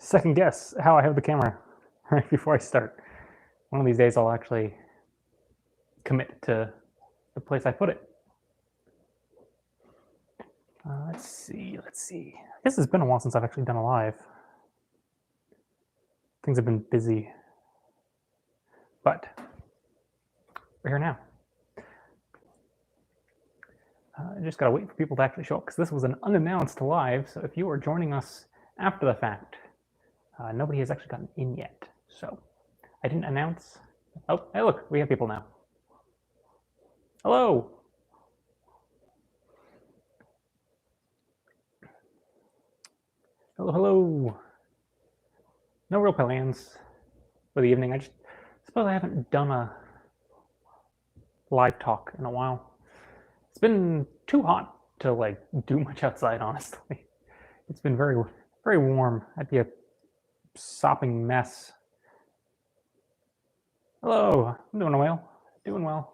second guess how I have the camera right before I start. One of these days I'll actually commit to the place I put it. Let's see. I guess it's been a while since I've actually done a live. Things have been busy, but we're here now. I just gotta wait for people to actually show up because this was an unannounced live. So if you are joining us after the fact, nobody has actually gotten in yet. So I didn't announce. Oh, hey, look, we have people now. Hello. Hello. No real plans for the evening. I just suppose I haven't done a live talk in a while. It's been too hot to like do much outside, honestly. It's been very, very warm. I'd be a sopping mess. Hello, I'm doing well. Doing well.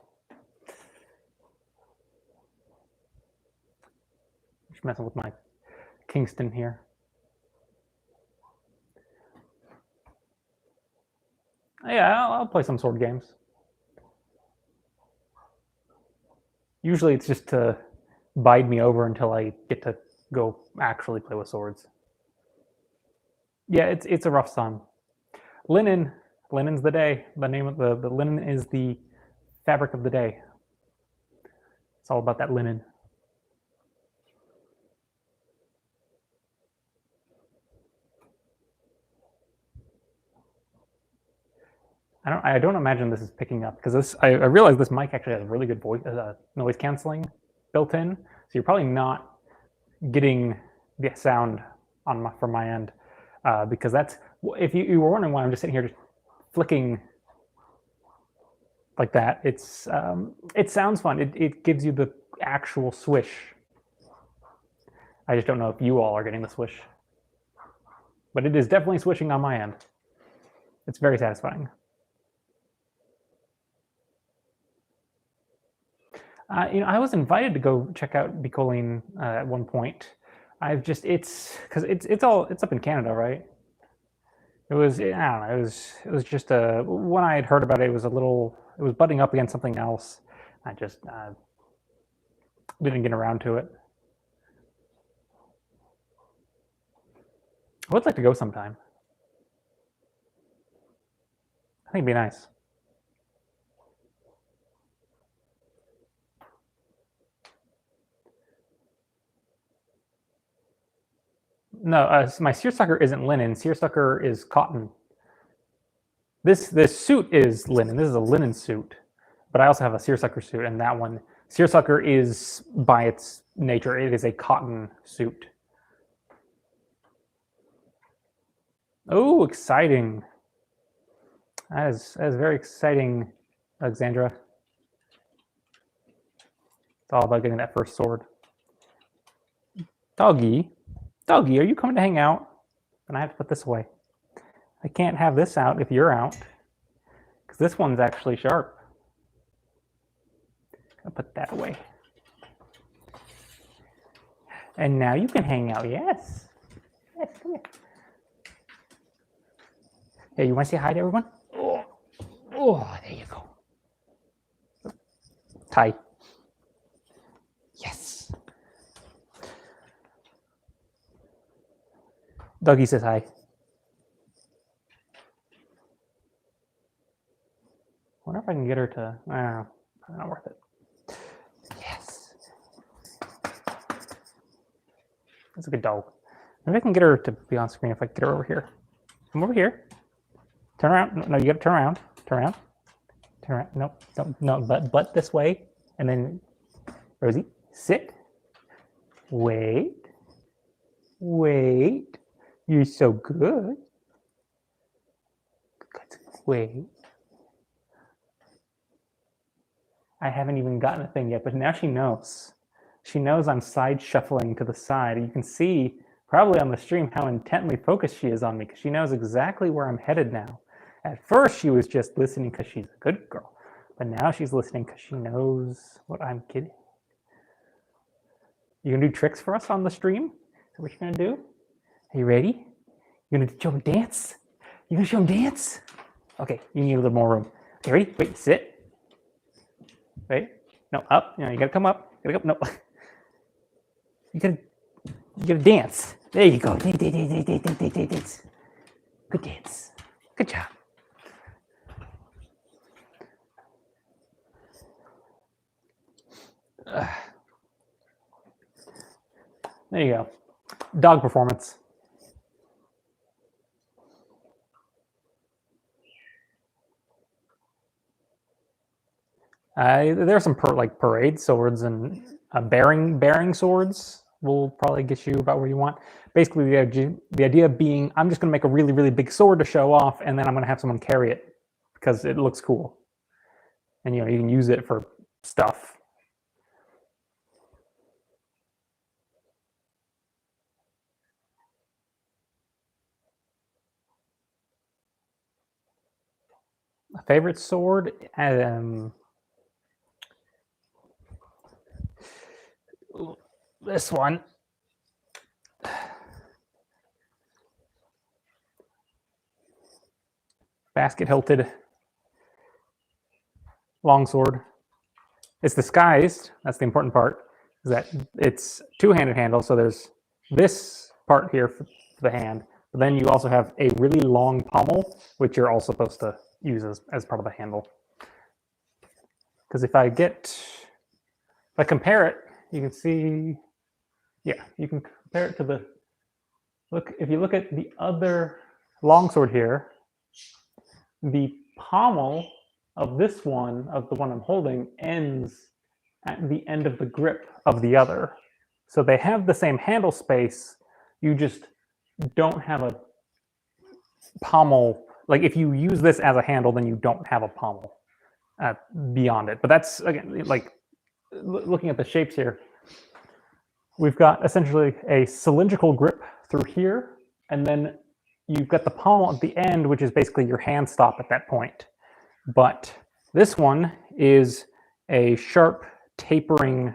Just messing with my Kingston here. Yeah, I'll play some sword games. Usually it's just to bide me over until I get to go actually play with swords. Yeah, it's a rough sun. Linen's the day. The name of the linen is the fabric of the day. It's all about that linen. I don't imagine this is picking up because I realize this mic actually has really good voice noise canceling built in, so you're probably not getting the sound from my end because that's, if you were wondering why I'm just sitting here just flicking like that, it sounds fun. It gives you the actual swish. I just don't know if you all are getting the swish, but it is definitely swishing on my end. It's very satisfying. I was invited to go check out Bicoline at one point. It's up in Canada, right? It was, I don't know, it was just when I had heard about it, it was butting up against something else. I just didn't get around to it. I would like to go sometime. I think it'd be nice. No, my seersucker isn't linen. Seersucker is cotton. This suit is linen. This is a linen suit, but I also have a seersucker suit, and that one, seersucker is by its nature, it is a cotton suit. Oh, exciting! That is very exciting, Alexandra. It's all about getting that first sword. Doggy, are you coming to hang out? Then I have to put this away. I can't have this out if you're out, because this one's actually sharp. I'll put that away. And now you can hang out. Yes. Yes, come here. Hey, you want to say hi to everyone? Oh, there you go. Hi. Yes. Doggy says hi. I wonder if I can get her to, I don't know, probably not worth it. Yes. That's a good dog. Maybe I can get her to be on screen if I get her over here. Come over here. Turn around. No, you gotta turn around. Turn around. Turn around. No, butt this way. And then, Rosie, sit. Wait. You're so good. Wait. I haven't even gotten a thing yet, but now she knows. She knows I'm side shuffling to the side. You can see probably on the stream how intently focused she is on me because she knows exactly where I'm headed now. At first, she was just listening because she's a good girl, but now she's listening because she knows what I'm kidding. You gonna do tricks for us on the stream? Is that what you're gonna do? Are you ready? You gonna show him dance? You gonna show him dance? Okay, you need a little more room. Okay, ready? Wait, sit. Wait, no, up. You gotta come up. Gotta go. No, you gotta dance. There you go. Dance. Good dance. Good job. There you go. Dog performance. There are some like parade swords and bearing swords will probably get you about where you want. Basically, the idea being, I'm just going to make a really, really big sword to show off, and then I'm going to have someone carry it because it looks cool. And you can use it for stuff. A favorite sword? This one. Basket hilted longsword. It's disguised. That's the important part. Is that it's two-handed handle. So there's this part here for the hand, but then you also have a really long pommel, which you're also supposed to use as part of the handle. Because if I compare it, you can see, yeah, you can compare it to the, if you look at the other longsword here, the pommel of this one, of the one I'm holding, ends at the end of the grip of the other. So they have the same handle space, you just don't have a pommel. Like if you use this as a handle, then you don't have a pommel beyond it. But that's, again, like looking at the shapes here, we've got essentially a cylindrical grip through here, and then you've got the pommel at the end, which is basically your hand stop at that point. But this one is a sharp tapering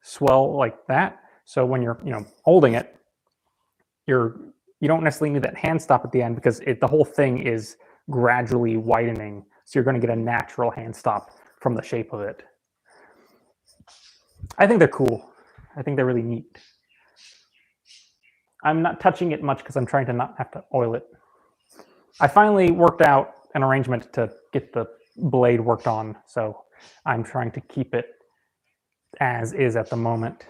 swell like that. So when you're holding it, you don't necessarily need that hand stop at the end because the whole thing is gradually widening. So you're going to get a natural hand stop from the shape of it. I think they're cool. I think they're really neat. I'm not touching it much because I'm trying to not have to oil it. I finally worked out an arrangement to get the blade worked on, so I'm trying to keep it as is at the moment.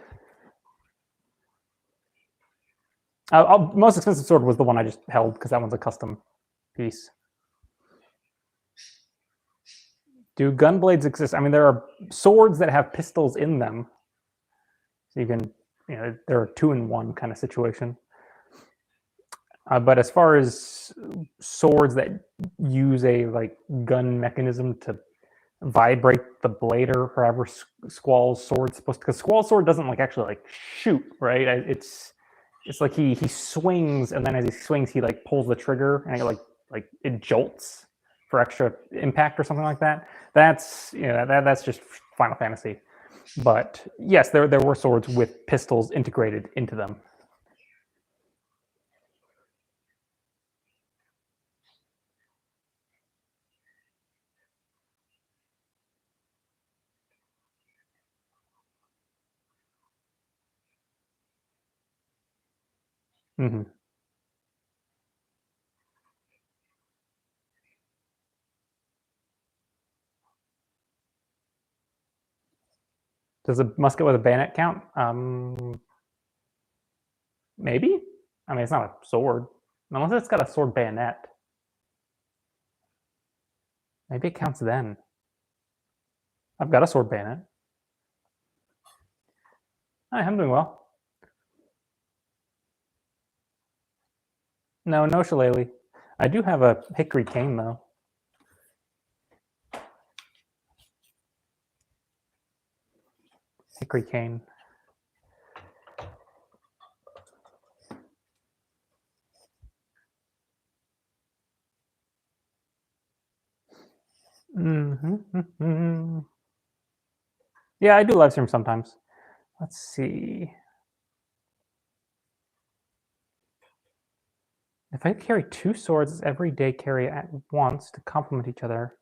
Most expensive sword was the one I just held because that one's a custom piece. Do gun blades exist? I mean, there are swords that have pistols in them. So you can, they're a 2-in-1 kind of situation. But as far as swords that use a gun mechanism to vibrate the blade or however Squall's sword's supposed to, because Squall's sword doesn't actually shoot, right? It's like he swings, and then as he swings, he pulls the trigger, and it jolts for extra impact or something like that. That's that's just Final Fantasy. But yes, there were swords with pistols integrated into them. Mm-hmm. Does a musket with a bayonet count? Maybe. I mean, it's not a sword. Unless it's got a sword bayonet. Maybe it counts then. I've got a sword bayonet. Hi, I'm doing well. No shillelagh. I do have a hickory cane, though. Hickory cane. Mm-hmm. Yeah, I do live stream sometimes. Let's see. If I carry 2 swords every day carry at once to complement each other,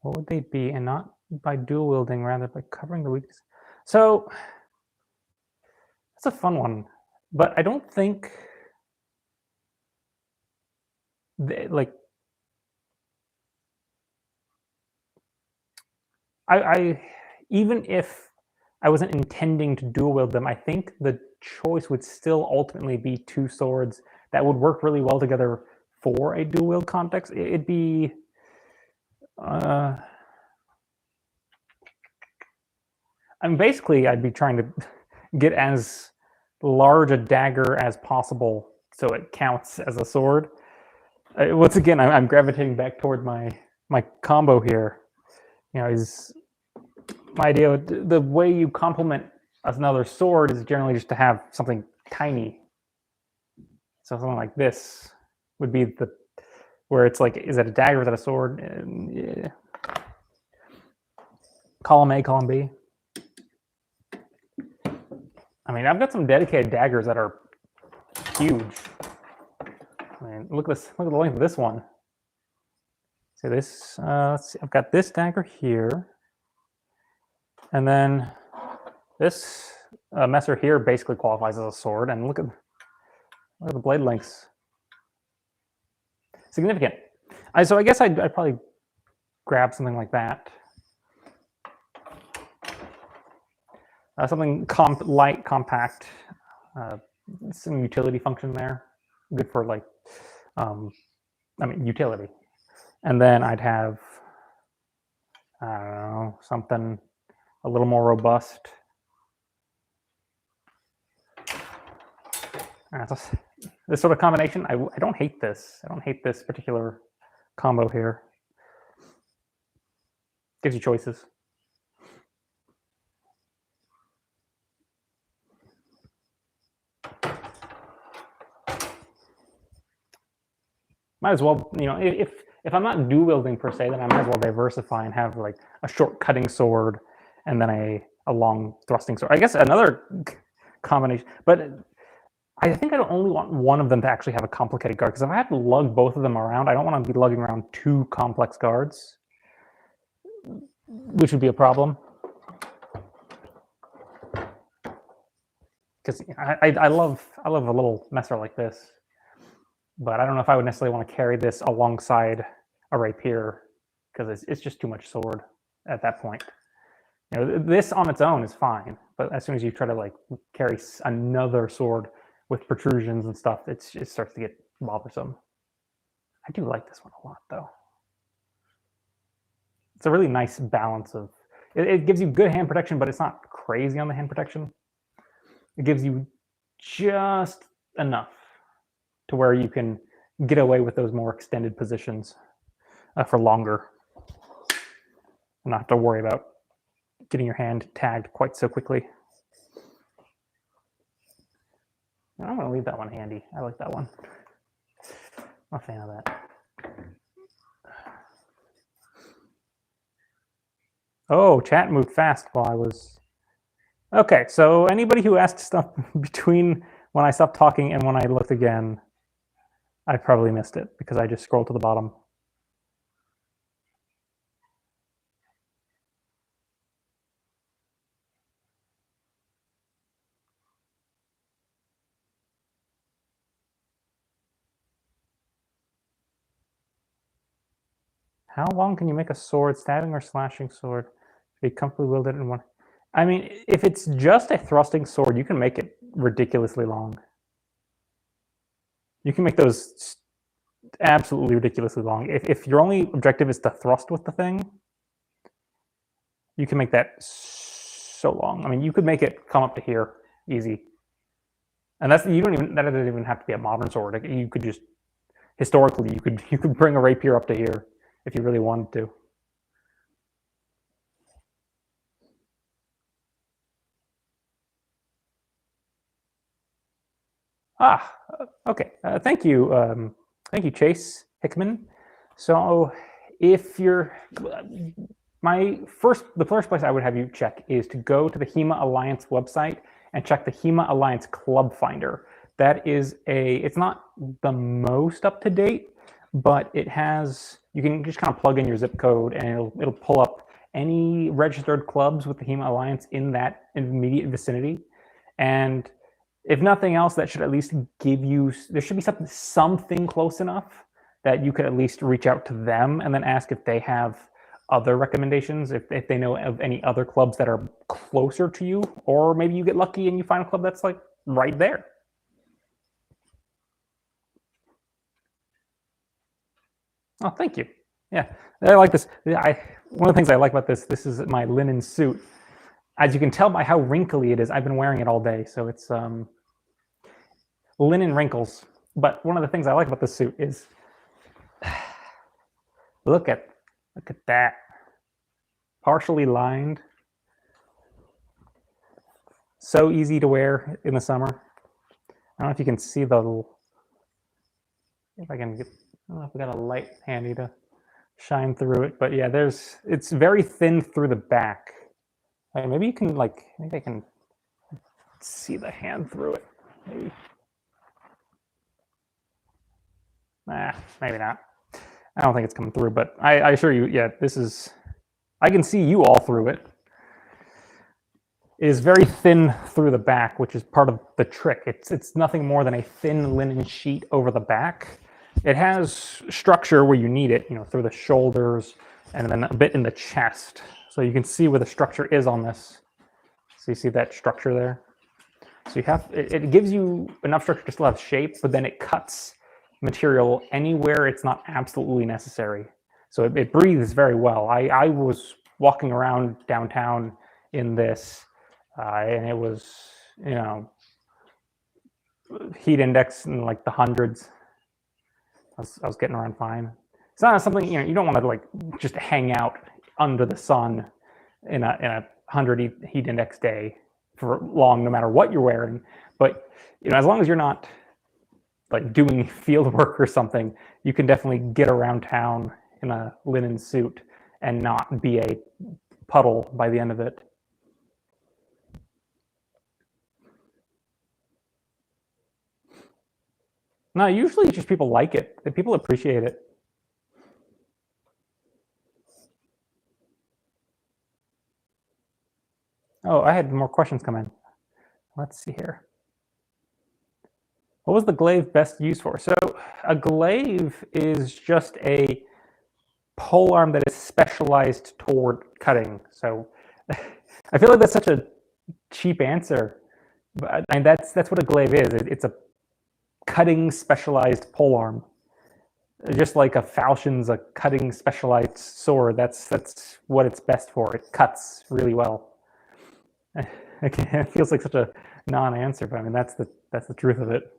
what would they be? And not by dual wielding, rather by covering the weakness. So that's a fun one, but I don't think like I even if I wasn't intending to dual wield them, I think the choice would still ultimately be 2 swords that would work really well together for a dual wield context. It'd be I mean, basically, I'd be trying to get as large a dagger as possible so it counts as a sword. Once again, I'm gravitating back toward my combo here. You know, is my idea. The way you complement another sword is generally just to have something tiny. So something like this would be the where it's like, is it a dagger? Is that a sword? Yeah. Column A, column B. I mean, I've got some dedicated daggers that are huge. I mean, look at this. Look at the length of this one. See this? Let's see. I've got this dagger here, and then this messer here basically qualifies as a sword. And look at the blade lengths. Significant. So I guess I'd probably grab something like that. Something light, compact, some utility function there. Good for like, I mean, utility. And then I'd have, I don't know, something a little more robust. This sort of combination, I don't hate this. I don't hate this particular combo here. Gives you choices. Might as well, you know, if I'm not dual wielding per se, then I might as well diversify and have like a short cutting sword and then a long thrusting sword. I guess another combination, but I think I only want one of them to actually have a complicated guard, because if I have to lug both of them around, I don't want to be lugging around 2 complex guards, which would be a problem. Because I love a little messer like this, but I don't know if I would necessarily want to carry this alongside a rapier, because it's just too much sword at that point. You know, this on its own is fine, but as soon as you try to like carry another sword with protrusions and stuff, it starts to get bothersome. I do like this one a lot, though. It's a really nice balance of, it gives you good hand protection, but it's not crazy on the hand protection. It gives you just enough to where you can get away with those more extended positions for longer, and not have to worry about getting your hand tagged quite so quickly. I'm going to leave that one handy. I like that one. I'm a fan of that. Oh, chat moved fast while I was... Okay, so anybody who asked stuff between when I stopped talking and when I looked again, I probably missed it because I just scrolled to the bottom. How long can you make a sword, stabbing or slashing sword, be comfortably wielded in one? I mean, if it's just a thrusting sword, you can make it ridiculously long. You can make those absolutely ridiculously long. If your only objective is to thrust with the thing, you can make that so long. I mean, you could make it come up to here easy. And that doesn't even have to be a modern sword. You could just, historically, you could bring a rapier up to here if you really wanted to. Okay. Thank you, Chase Hickman. So, if you're the first place I would have you check is to go to the HEMA Alliance website and check the HEMA Alliance Club Finder. That is it's not the most up to date, but it has, you can just kind of plug in your zip code and it'll pull up any registered clubs with the HEMA Alliance in that immediate vicinity. And if nothing else, that should at least give you, there should be something close enough that you could at least reach out to them and then ask if they have other recommendations, if they know of any other clubs that are closer to you, or maybe you get lucky and you find a club that's like right there. Oh, thank you. Yeah, I like this. One of the things I like about this is my linen suit. As you can tell by how wrinkly it is, I've been wearing it all day, so it's linen wrinkles. But one of the things I like about this suit is, look at that, partially lined. So easy to wear in the summer. I don't know if you can see the little, if I can get, I don't know if we got a light handy to shine through it, but yeah, it's very thin through the back. Like maybe you can maybe I can see the hand through it. Maybe. Maybe not. I don't think it's coming through, but I assure you, yeah, I can see you all through it. It is very thin through the back, which is part of the trick. It's nothing more than a thin linen sheet over the back. It has structure where you need it, through the shoulders and then a bit in the chest. So you can see where the structure is on this. So you see that structure there? So you have, it gives you enough structure to still have shape, but then it cuts material anywhere it's not absolutely necessary. So it breathes very well. I was walking around downtown in this, and it was, heat index in like the hundreds. I was getting around fine. It's not something, you don't want to just hang out under the sun in a 100 heat index day for long, no matter what you're wearing. But as long as you're not doing field work or something, you can definitely get around town in a linen suit and not be a puddle by the end of it. No, usually just people like it. People appreciate it. Oh, I had more questions come in. Let's see here. What was the glaive best used for? So a glaive is just a polearm that is specialized toward cutting. So I feel like that's such a cheap answer, but that's what a glaive is. It's a cutting specialized polearm, just like a falchion's a cutting specialized sword. That's what it's best for. It cuts really well. It feels like such a non-answer, but I mean that's the truth of it.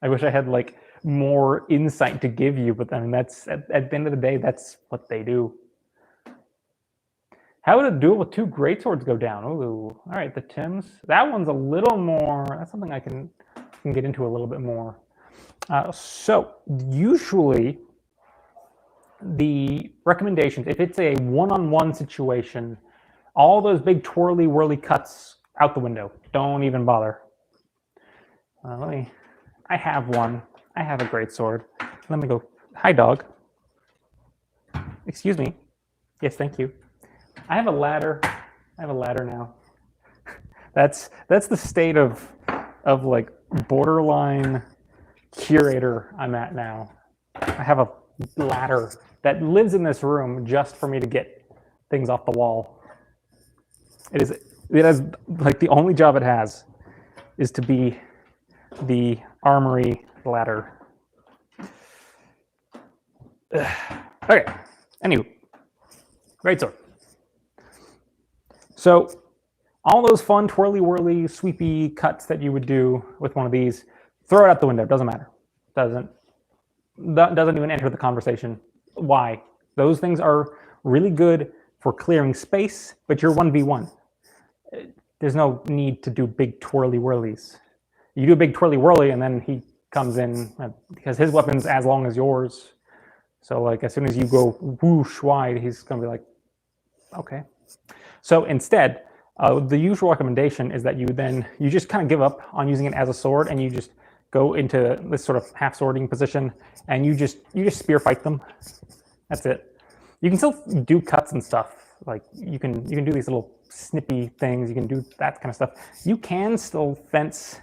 I wish I had more insight to give you, but I mean that's at the end of the day, that's what they do. How would a duel with 2 greatswords go down? Ooh, all right, the Tims. That one's a little more. That's something I can get into a little bit more. So usually, the recommendations, if it's a one-on-one situation, all those big twirly whirly cuts out the window. Don't even bother. I have one. I have a greatsword. Let me go. Hi, dog. Excuse me. Yes, thank you. I have a ladder. I have a ladder now. That's the state of borderline curator I'm at now. I have a ladder that lives in this room just for me to get things off the wall. It has the only job it has is to be the armory ladder. Okay. Anyway, greatsword. So all those fun twirly-whirly, sweepy cuts that you would do with one of these, throw it out the window. Doesn't matter. Doesn't even enter the conversation. Why? Those things are really good for clearing space, but you're 1v1. There's no need to do big twirly-whirlies. You do a big twirly-whirly, and then he comes in because his weapon's as long as yours. So as soon as you go whoosh wide, he's going to be like, okay. So instead, The usual recommendation is that you just kind of give up on using it as a sword, and you just go into this sort of half swording position, and you just spear fight them. That's it. You can still do cuts and stuff. Like you can do these little snippy things. You can do that kind of stuff. You can still fence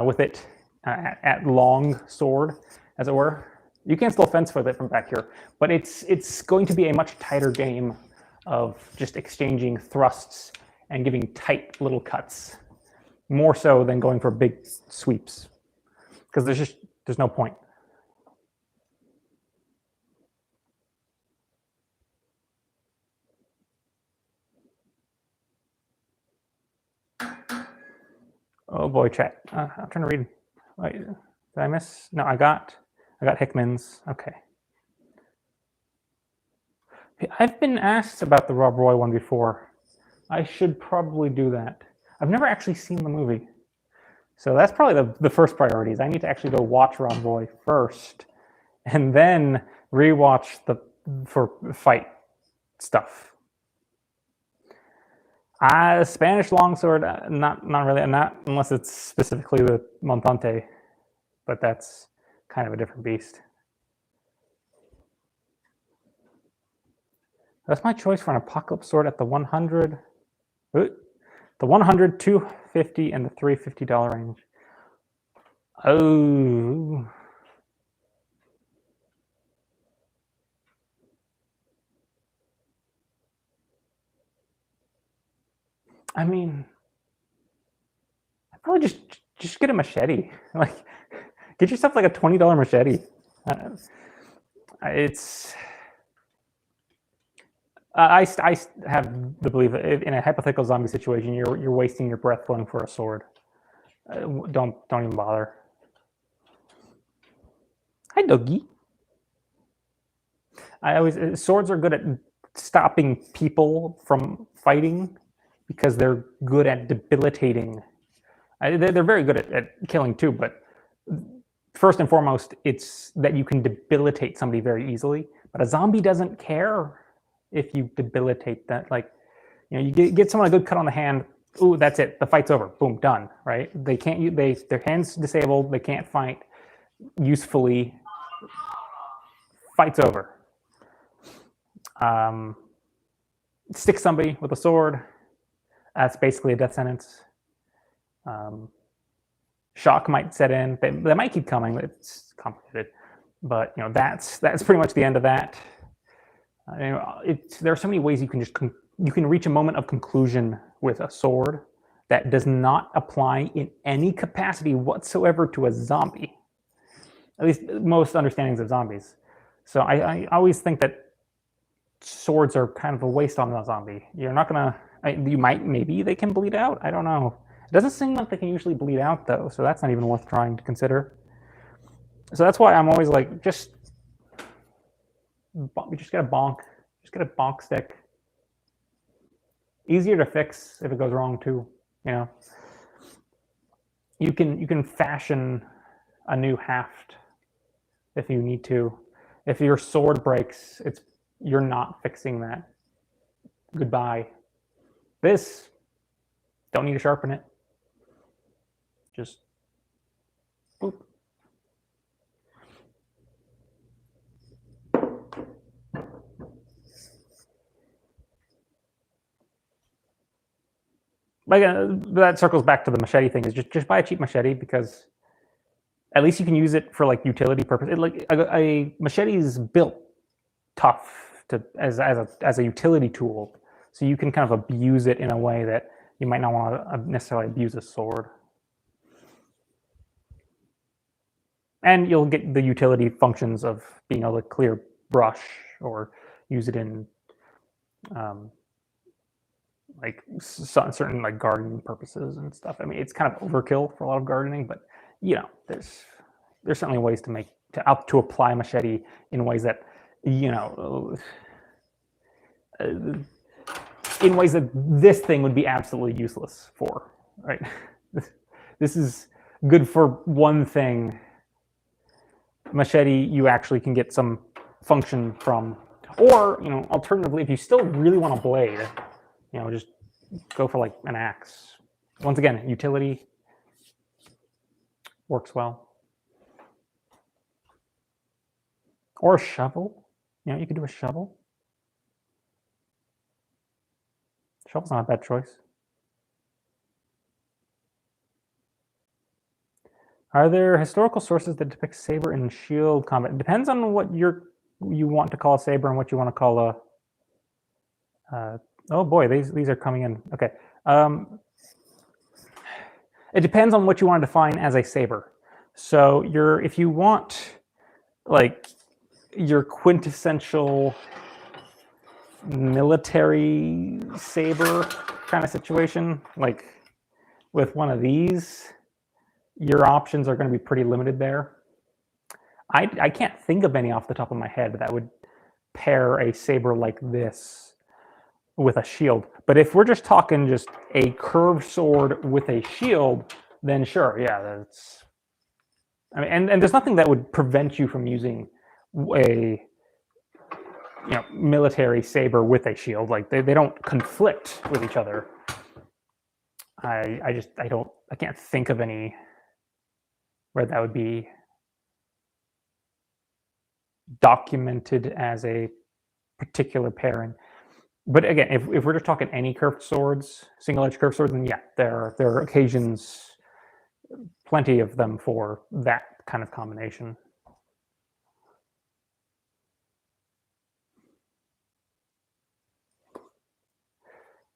with it at long sword, as it were. You can still fence with it from back here, but it's going to be a much tighter game of just exchanging thrusts and giving tight little cuts, more so than going for big sweeps, because there's no point. Oh boy, chat. I'm trying to read. Wait, did I miss? No, I got Hickman's. Okay. I've been asked about the Rob Roy one before. I should probably do that. I've never actually seen the movie. So that's probably the first priorities. I need to actually go watch Rob Roy first, and then rewatch for fight stuff. Spanish longsword, not really, not unless it's specifically the Montante, but that's kind of a different beast. That's my choice for an apocalypse sword at the 100. The 100, 250, and the $350 range. Oh. I mean, I'd probably just get a machete. Like, get yourself like a $20 machete. I have the belief that in a hypothetical zombie situation, you're wasting your breath going for a sword. Don't even bother. Hi, doggy. Swords are good at stopping people from fighting because they're good at debilitating. They're very good at killing too, but first and foremost, it's that you can debilitate somebody very easily. But a zombie doesn't care if you debilitate that. Like, you get someone a good cut on the hand. Ooh, that's it. The fight's over. Boom, done. Right? They can't. Their hands disabled. They can't fight usefully. Fight's over. Stick somebody with a sword. That's basically a death sentence. Shock might set in. They might keep coming. It's complicated, but that's pretty much the end of that. There are so many ways you can reach a moment of conclusion with a sword that does not apply in any capacity whatsoever to a zombie. At least most understandings of zombies. So I always think that swords are kind of a waste on a zombie. You're not gonna. Maybe they can bleed out. I don't know. It doesn't seem like they can usually bleed out though, so that's not even worth trying to consider. So that's why I'm always like, just get a bonk. Just get a bonk stick. Easier to fix if it goes wrong too. You can fashion a new haft if you need to. If your sword breaks, you're not fixing that. Goodbye. This, don't need to sharpen it. Just boop. Like that circles back to the machete thing. Is just buy a cheap machete, because at least you can use it for like utility purpose. Like a machete is built tough as a utility tool, so you can kind of abuse it in a way that you might not want to necessarily abuse a sword. And you'll get the utility functions of being able to clear brush or use it in like certain like gardening purposes and stuff. I mean, it's kind of overkill for a lot of gardening, but there's certainly ways to apply machete in ways that in ways that this thing would be absolutely useless for. Right? This is good for one thing. Machete, you actually can get some function from, or alternatively, if you still really want a blade, just go for like an axe. Once again, utility works well. Or a shovel. You know, you could do a shovel. Shovel's not a bad choice. Are there historical sources that depict saber and shield combat? It depends on what you want to call a saber and what you want to call a. Oh boy, these are coming in. Okay. It depends on what you want to define as a saber. So if you want like your quintessential military saber kind of situation, like with one of these, your options are going to be pretty limited there. I can't think of any off the top of my head that would pair a saber like this with a shield. But if we're just talking just a curved sword with a shield, then sure, yeah, that's. I mean, and there's nothing that would prevent you from using a military saber with a shield. Like they don't conflict with each other. I can't think of any where that would be documented as a particular pairing. But again, if we're just talking any curved swords, single-edged curved swords, then yeah, there are occasions, plenty of them for that kind of combination.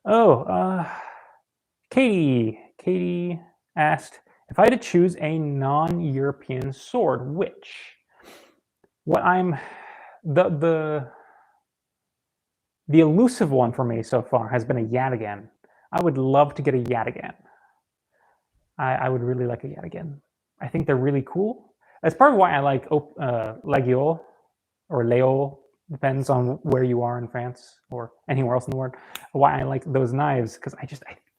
Oh, Katie asked, if I had to choose a non-European sword, which? The elusive one for me so far has been a Yataghan. I would love to get a Yataghan. I would really like a Yataghan. I think they're really cool. That's part of why I like Legiol or Leol, depends on where you are in France or anywhere else in the world. Why I like those knives, because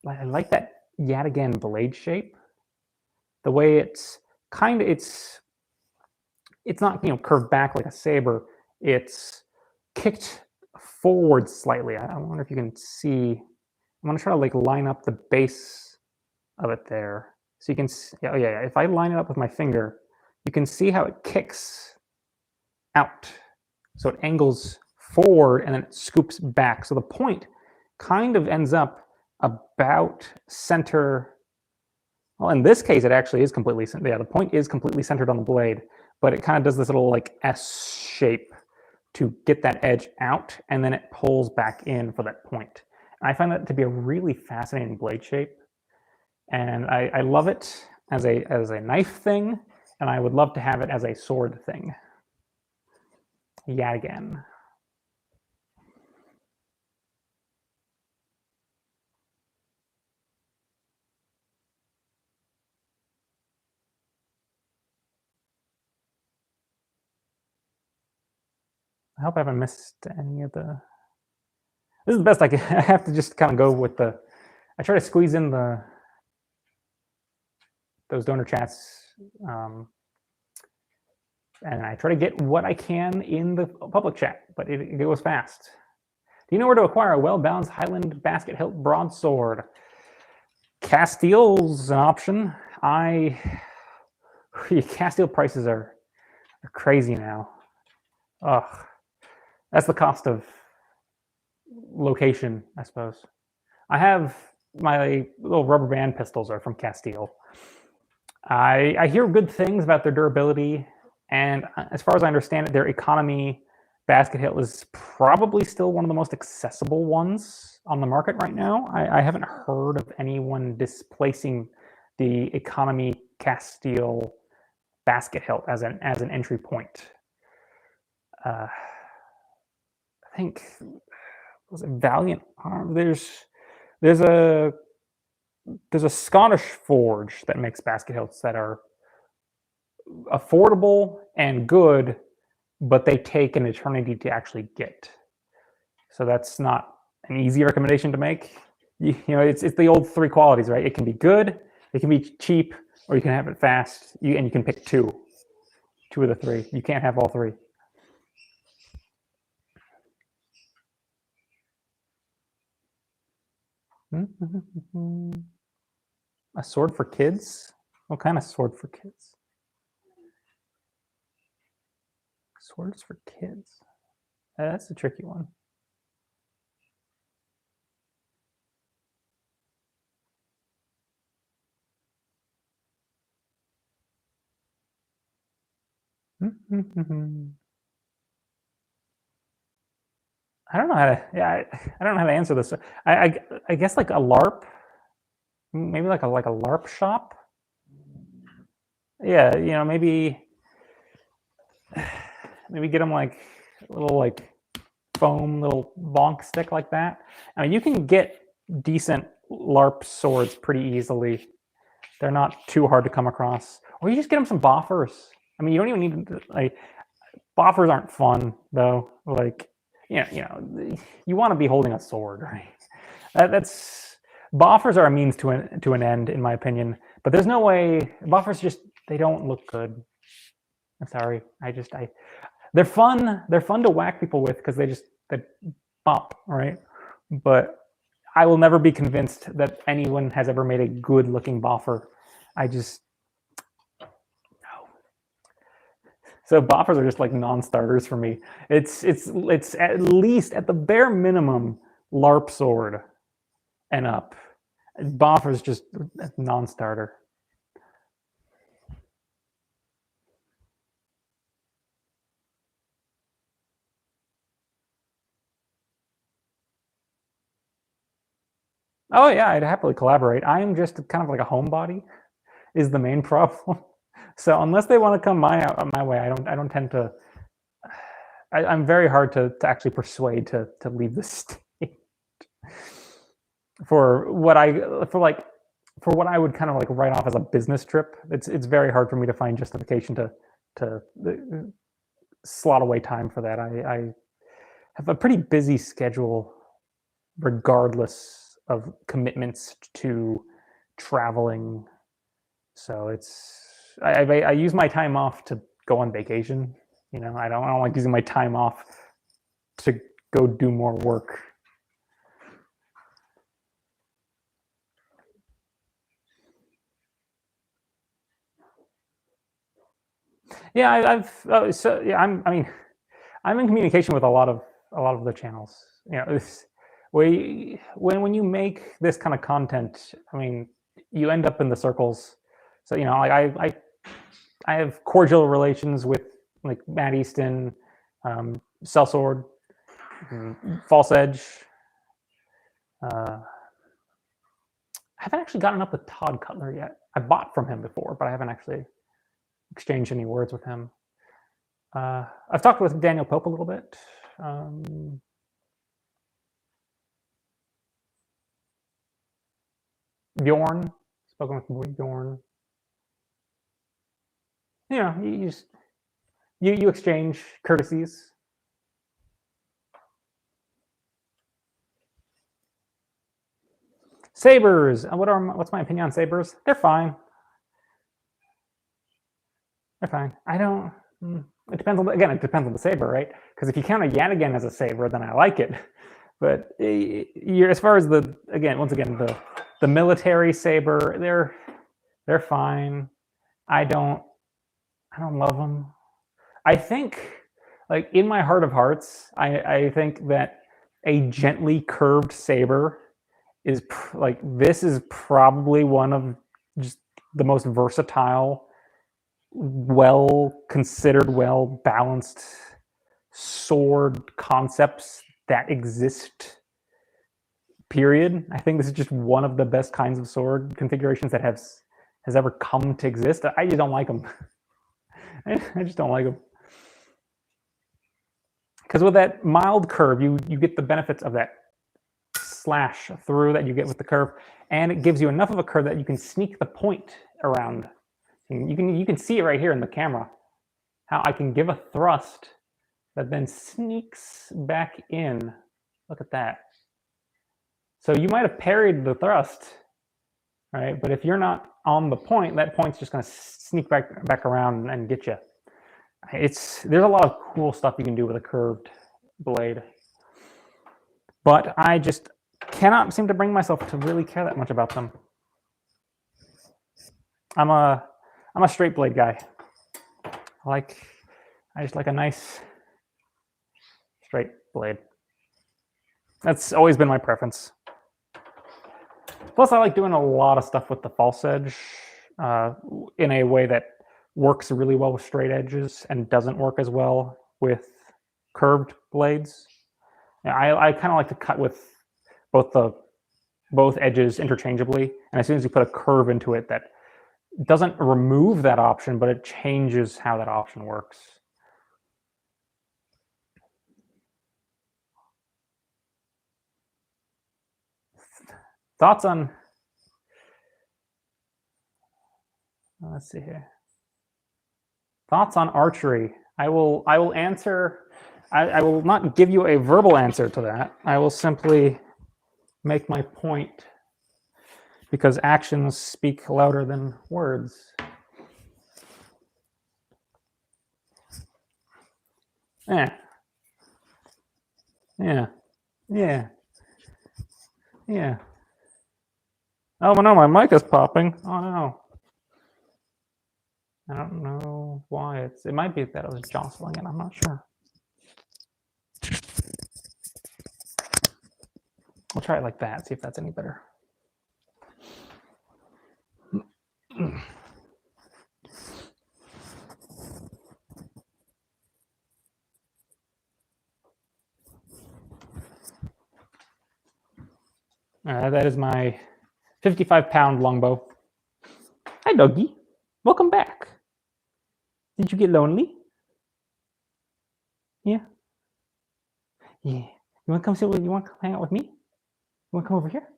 I like that Yataghan blade shape. The way it's not curved back like a saber. It's kicked forward slightly. I wonder if you can see. I'm going to try to like line up the base of it there, so you can see. Yeah. If I line it up with my finger, you can see how it kicks out. So it angles forward and then it scoops back. So the point kind of ends up about center. Well, in this case, it actually is completely. Yeah, the point is completely centered on the blade, but it kind of does this little like S shape to get that edge out, and then it pulls back in for that point. And I find that to be a really fascinating blade shape, and I love it as a knife thing, and I would love to have it as a sword thing. Yataghan. I hope I haven't missed any of the. This is the best I can. I have to just kind of go with the. I try to squeeze in those donor chats, and I try to get what I can in the public chat, but it goes fast. Do you know where to acquire a well-balanced Highland basket hilt broadsword? Castile's an option. Castile prices are crazy now. Ugh. That's the cost of location, I suppose. I have my little rubber band pistols are from Castile. I hear good things about their durability, and as far as I understand it, their economy basket hilt is probably still one of the most accessible ones on the market right now. I haven't heard of anyone displacing the economy Castile basket hilt as an entry point. I think was it Valiant Arm. There's a Scottish forge that makes basket hilts that are affordable and good, but they take an eternity to actually get. So that's not an easy recommendation to make. You know, it's the old three qualities, right? It can be good, it can be cheap, or you can have it fast. And you can pick two of the three. You can't have all three. A sword for kids? What kind of sword for kids? Swords for kids. That's a tricky one. I don't know how to. Yeah, I don't know how to answer this. I guess like a LARP, maybe like a LARP shop. Yeah, you know, maybe get them like a little like foam little bonk stick like that. I mean, you can get decent LARP swords pretty easily. They're not too hard to come across. Or you just get them some boffers. I mean, you don't even need to, like, boffers aren't fun though. Like, you want to be holding a sword, right? That's boffers are a means to an end, in my opinion. But there's no way boffers they don't look good. I'm sorry. They're fun. They're fun to whack people with because they pop, right? But I will never be convinced that anyone has ever made a good looking boffer. No. So boffers are just like non-starters for me. It's at least at the bare minimum LARP sword and up. Boffers just non-starter. Oh yeah, I'd happily collaborate. I am just kind of like a homebody, is the main problem. So unless they want to come my way, I don't tend to. I'm very hard to actually persuade to leave the state. For what I would kind of like write off as a business trip, it's very hard for me to find justification to slot away time for that. I have a pretty busy schedule, regardless of commitments to traveling. So I use my time off to go on vacation. You know, I don't like using my time off to go do more work. Yeah, I'm in communication with a lot of the channels. You know, when you make this kind of content, I mean, you end up in the circles. So, you know, like I have cordial relations with like Matt Easton, Sellsword, False Edge. I haven't actually gotten up with Todd Cutler yet. I bought from him before, but I haven't actually exchanged any words with him. I've talked with Daniel Pope a little bit. Bjorn, spoken with Bjorn. You know, you exchange courtesies. Sabers. What's my opinion on sabers? They're fine. They're fine. I don't. It depends on it depends on the saber, right? Because if you count a Yanigan as a saber, then I like it. But as far as once again the military saber, they're fine. I don't love them. I think, like, in my heart of hearts, I think that a gently curved saber is this is probably one of just the most versatile, well considered, well balanced sword concepts that exist, period. I think this is just one of the best kinds of sword configurations that has ever come to exist. I just don't like them. I just don't like them. Because with that mild curve, you get the benefits of that slash through that you get with the curve, and it gives you enough of a curve that you can sneak the point around. You can see it right here in the camera, how I can give a thrust that then sneaks back in. Look at that. So you might have parried the thrust, right? But if you're not on the point, that point's just going to sneak back around and get you. There's a lot of cool stuff you can do with a curved blade. But I just cannot seem to bring myself to really care that much about them. I'm a straight blade guy. I just like a nice straight blade. That's always been my preference. Plus, I like doing a lot of stuff with the false edge in a way that works really well with straight edges and doesn't work as well with curved blades. I kind of like to cut with both edges interchangeably, and as soon as you put a curve into it, that doesn't remove that option, but it changes how that option works. Thoughts on, let's see here. Thoughts on archery. I will answer, I will not give you a verbal answer to that. I will simply make my point because actions speak louder than words. Yeah. Oh no, my mic is popping. Oh no. I don't know why it might be that I was jostling it. I'm not sure. I'll try it like that, see if that's any better. That is my 55-pound longbow. Hi, doggy. Welcome back. Did you get lonely? Yeah. Yeah. You want to come sit with? You want to come hang out with me? You want to come over here?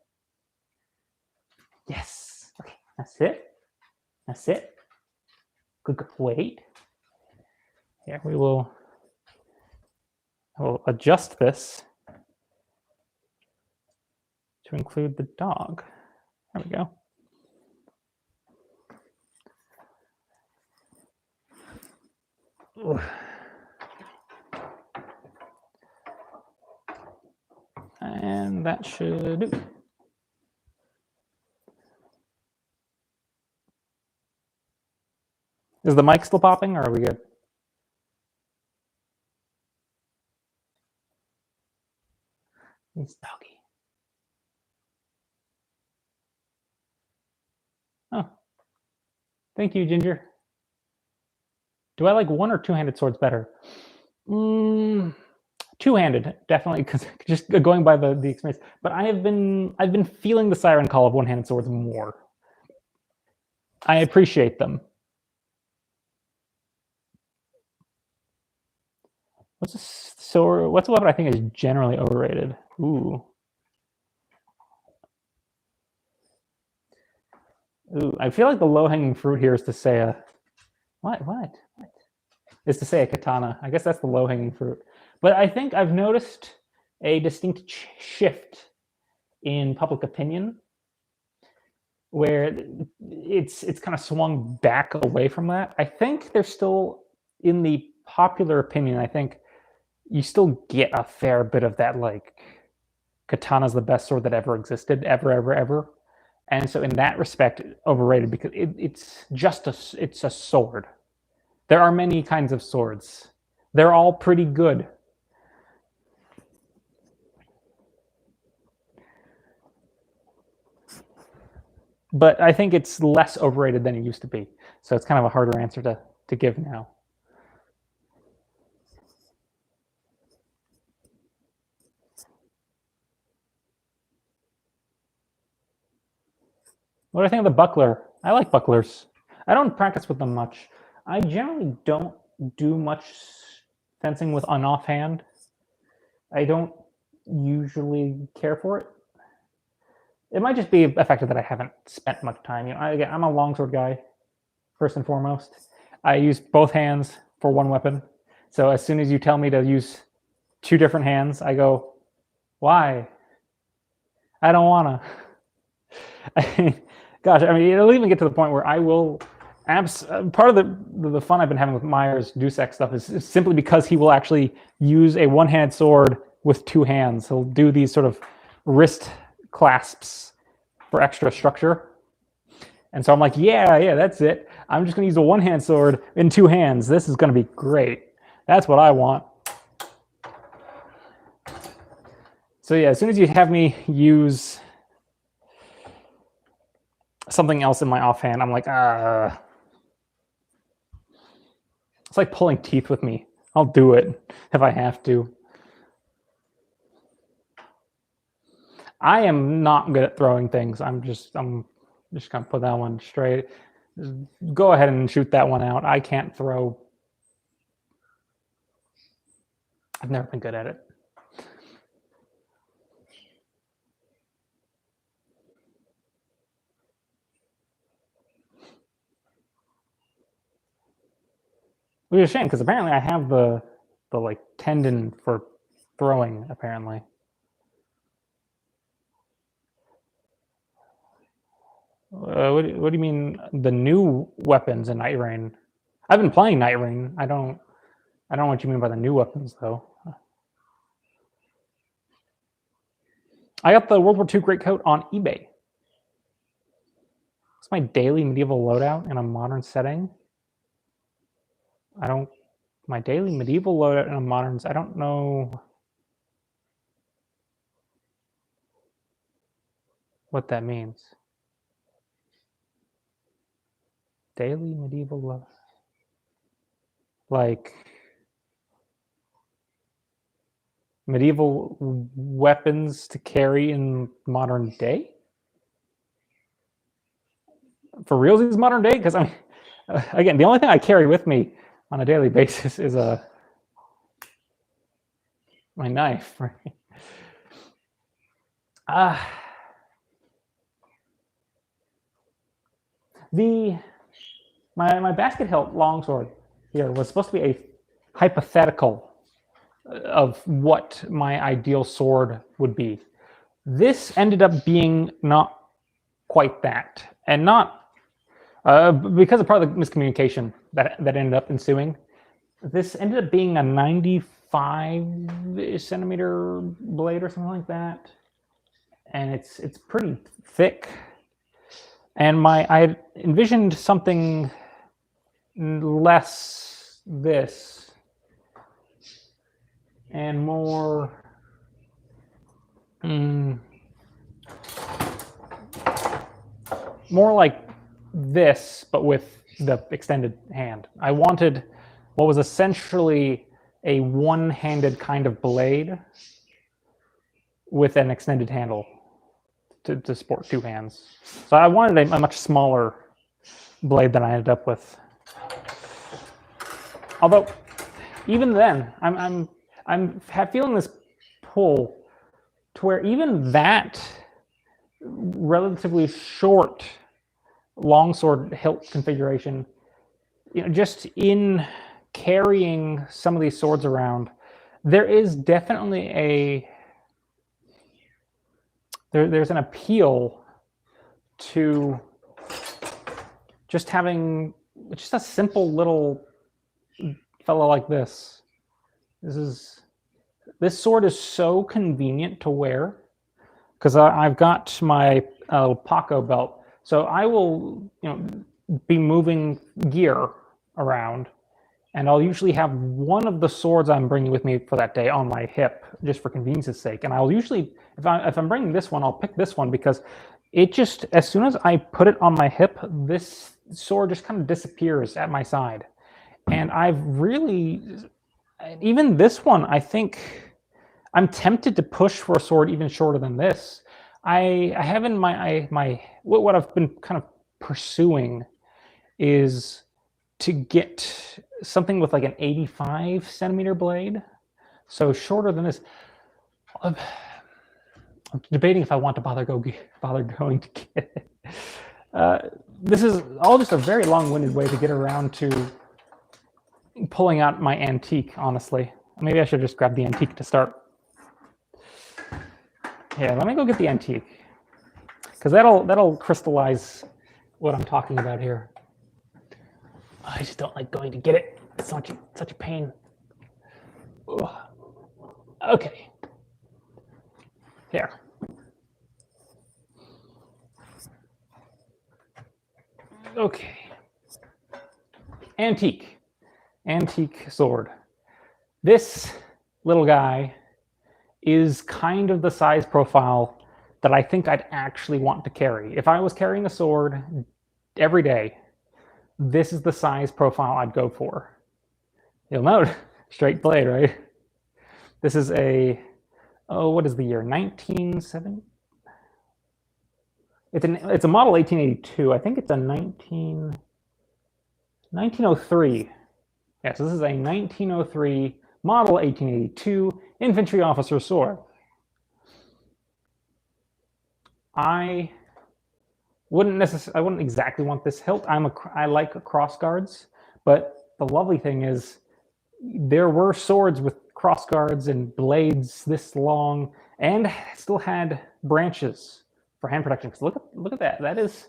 Yes. Okay. That's it. That's it. Good. Wait. Here we will. I will adjust this to include the dog. There we go. Ugh. And that should do. Is the mic still popping, or are we good? It's doggy. Oh, thank you, Ginger. Do I like one or two-handed swords better? Two-handed, definitely, because just going by the experience. But I've been feeling the siren call of one-handed swords more. I appreciate them. What's a weapon I think is generally overrated? Ooh, I feel like the low-hanging fruit here is to say a what? Is to say a katana. I guess that's the low-hanging fruit. But I think I've noticed a distinct shift in public opinion where it's kind of swung back away from that. I think there's still, in the popular opinion, I think you still get a fair bit of that, like, katana's the best sword that ever existed, ever. And so in that respect, overrated because it's a sword. There are many kinds of swords. They're all pretty good. But I think it's less overrated than it used to be. So it's kind of a harder answer to give now. What do I think of the buckler? I like bucklers. I don't practice with them much. I generally don't do much fencing with an offhand. I don't usually care for it. It might just be a factor that I haven't spent much time. You know, I'm a longsword guy, first and foremost. I use both hands for one weapon. So as soon as you tell me to use two different hands, I go, why? I don't wanna. Gosh, I mean, it'll even get to the point where I will. Part of the fun I've been having with Meyer's Dusek stuff is simply because he will actually use a one-handed sword with two hands. He'll do these sort of wrist clasps for extra structure. And so I'm like, yeah, that's it. I'm just going to use a one-hand sword in two hands. This is going to be great. That's what I want. So yeah, as soon as you have me use something else in my offhand, I'm like, it's like pulling teeth with me. I'll do it if I have to. I am not good at throwing things. I'm just gonna put that one straight. Just go ahead and shoot that one out. I can't throw. I've never been good at it. Which is a shame because apparently I have the like tendon for throwing apparently. What do you mean the new weapons in Night Rain? I've been playing Night Rain. I don't know what you mean by the new weapons though. I got the World War II greatcoat on eBay. It's my daily medieval loadout in a modern setting. My daily medieval loadout in a modern, I don't know what that means. Daily medieval loadout. Like medieval weapons to carry in modern day? For realsies modern day? Because I mean, again, the only thing I carry with me on a daily basis is my knife, right? My basket hilt longsword here was supposed to be a hypothetical of what my ideal sword would be. This ended up being not quite that, and not because of part of the miscommunication that ended up ensuing. This ended up being a 95 centimeter blade or something like that, and it's pretty thick. And I envisioned something less this and more more like this, but with the extended hand. I wanted what was essentially a one-handed kind of blade with an extended handle to support two hands. So I wanted a much smaller blade than I ended up with. Although, even then, I'm feeling this pull to where even that relatively short longsword hilt configuration, just in carrying some of these swords around, there is definitely there's an appeal to just having just a simple little fellow like this. This sword is so convenient to wear because I've got my Paco belt, so I will be moving gear around, and I'll usually have one of the swords I'm bringing with me for that day on my hip, just for convenience's sake. And I'll usually, if I'm bringing this one, I'll pick this one because it just, as soon as I put it on my hip, this sword just kind of disappears at my side. And I've really, even this one, I think I'm tempted to push for a sword even shorter than this. I have in my what I've been kind of pursuing is to get something with like an 85 centimeter blade, so shorter than this. I'm debating if I want to bother going to get it. This is all just a very long-winded way to get around to pulling out my antique, honestly. Maybe I should just grab the antique to start. Yeah, let me go get the antique, because that'll crystallize what I'm talking about here. I just don't like going to get it. It's such a pain. Ugh. Okay. Here. Okay. Antique sword. This little guy is kind of the size profile that I think I'd actually want to carry. If I was carrying a sword every day, this is the size profile I'd go for. You'll note, straight blade, right? This is a, oh, what is the year? 1970? It's a model 1882. I think it's a 1903. Yes, this is a 1903 model 1882 infantry officer sword. I wouldn't exactly want this hilt. I like cross guards, but the lovely thing is there were swords with cross guards and blades this long and still had branches for hand protection. Because look at that. That is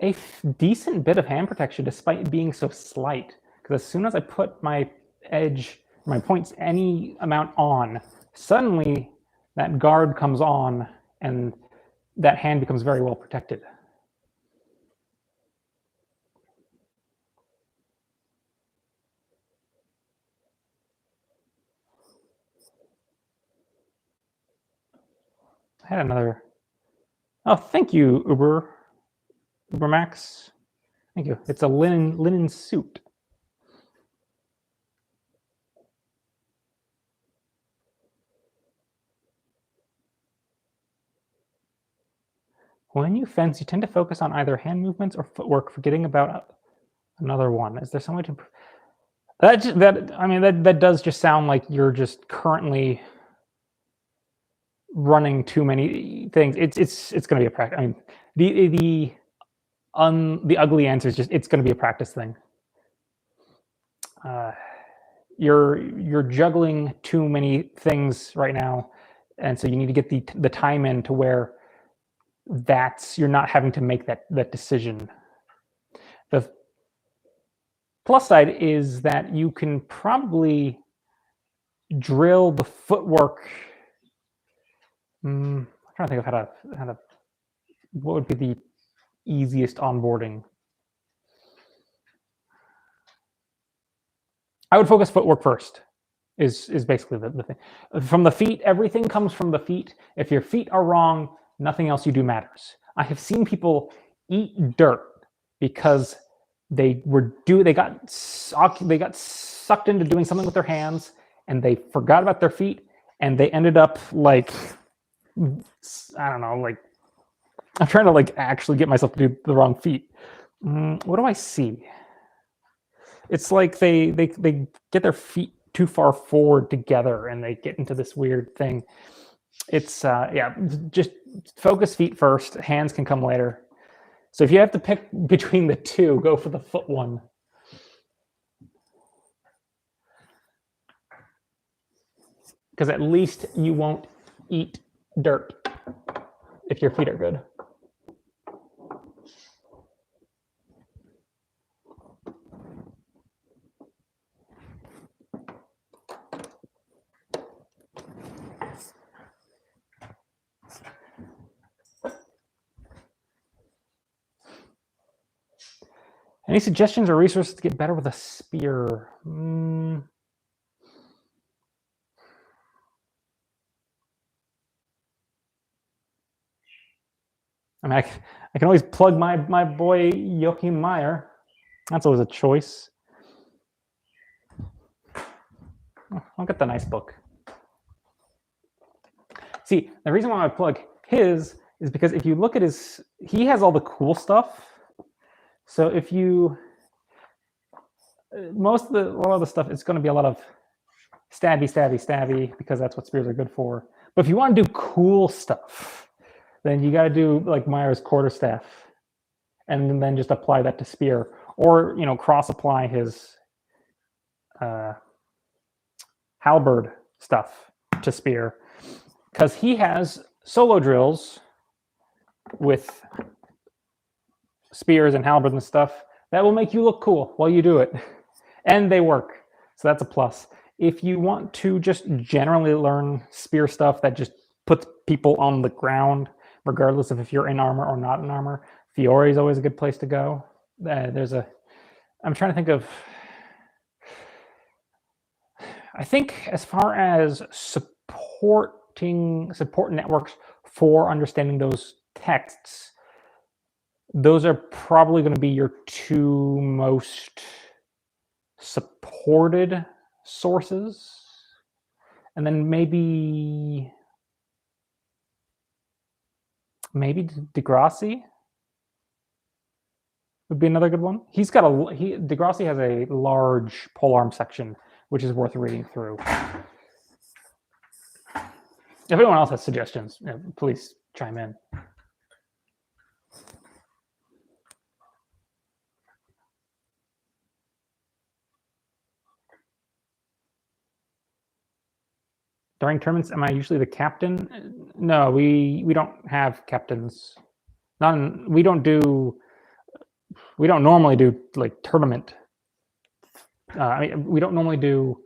a decent bit of hand protection despite being so slight. Because as soon as I put my edge, my points any amount on, suddenly that guard comes on and that hand becomes very well protected. I had another. Oh, thank you, Ubermax. Thank you. It's a linen suit. When you fence, you tend to focus on either hand movements or footwork, forgetting about another one. Is there some way to improve? That does just sound like you're just currently running too many things. It's going to be a practice. I mean, the ugly answer is just it's going to be a practice thing. You're juggling too many things right now, and so you need to get the time in to where you're not having to make that decision. The plus side is that you can probably drill the footwork. I'm trying to think of how to what would be the easiest onboarding. I would focus footwork first. Is basically the thing. From the feet, everything comes from the feet. If your feet are wrong, nothing else you do matters. I have seen people eat dirt because they got sucked into doing something with their hands and they forgot about their feet and they ended up like, I don't know, like I'm trying to like actually get myself to do the wrong feet. What do I see? It's like they get their feet too far forward together and they get into this weird thing. It's yeah, just focus feet first. Hands can come later. So if you have to pick between the two, go for the foot one. Because at least you won't eat dirt if your feet are good. Any suggestions or resources to get better with a spear? I mean, I can always plug my boy Joachim Meyer. That's always a choice. I'll get the nice book. See, the reason why I plug his is because if you look at he has all the cool stuff. So if you, a lot of the stuff, it's going to be a lot of stabby, because that's what spears are good for. But if you want to do cool stuff, then you got to do like Meyer's quarterstaff, and then just apply that to spear, or cross apply his halberd stuff to spear, because he has solo drills with spears and halberds and stuff that will make you look cool while you do it, and they work. So that's a plus. If you want to just generally learn spear stuff that just puts people on the ground, regardless of if you're in armor or not in armor, Fiore is always a good place to go. I'm trying to think of, I think as far as support networks for understanding those texts, those are probably going to be your two most supported sources. And then maybe Degrassi would be another good one. Degrassi has a large polearm section, which is worth reading through. If anyone else has suggestions, please chime in. During tournaments, am I usually the captain? No, we don't have captains. We don't normally do like tournament. We don't normally do.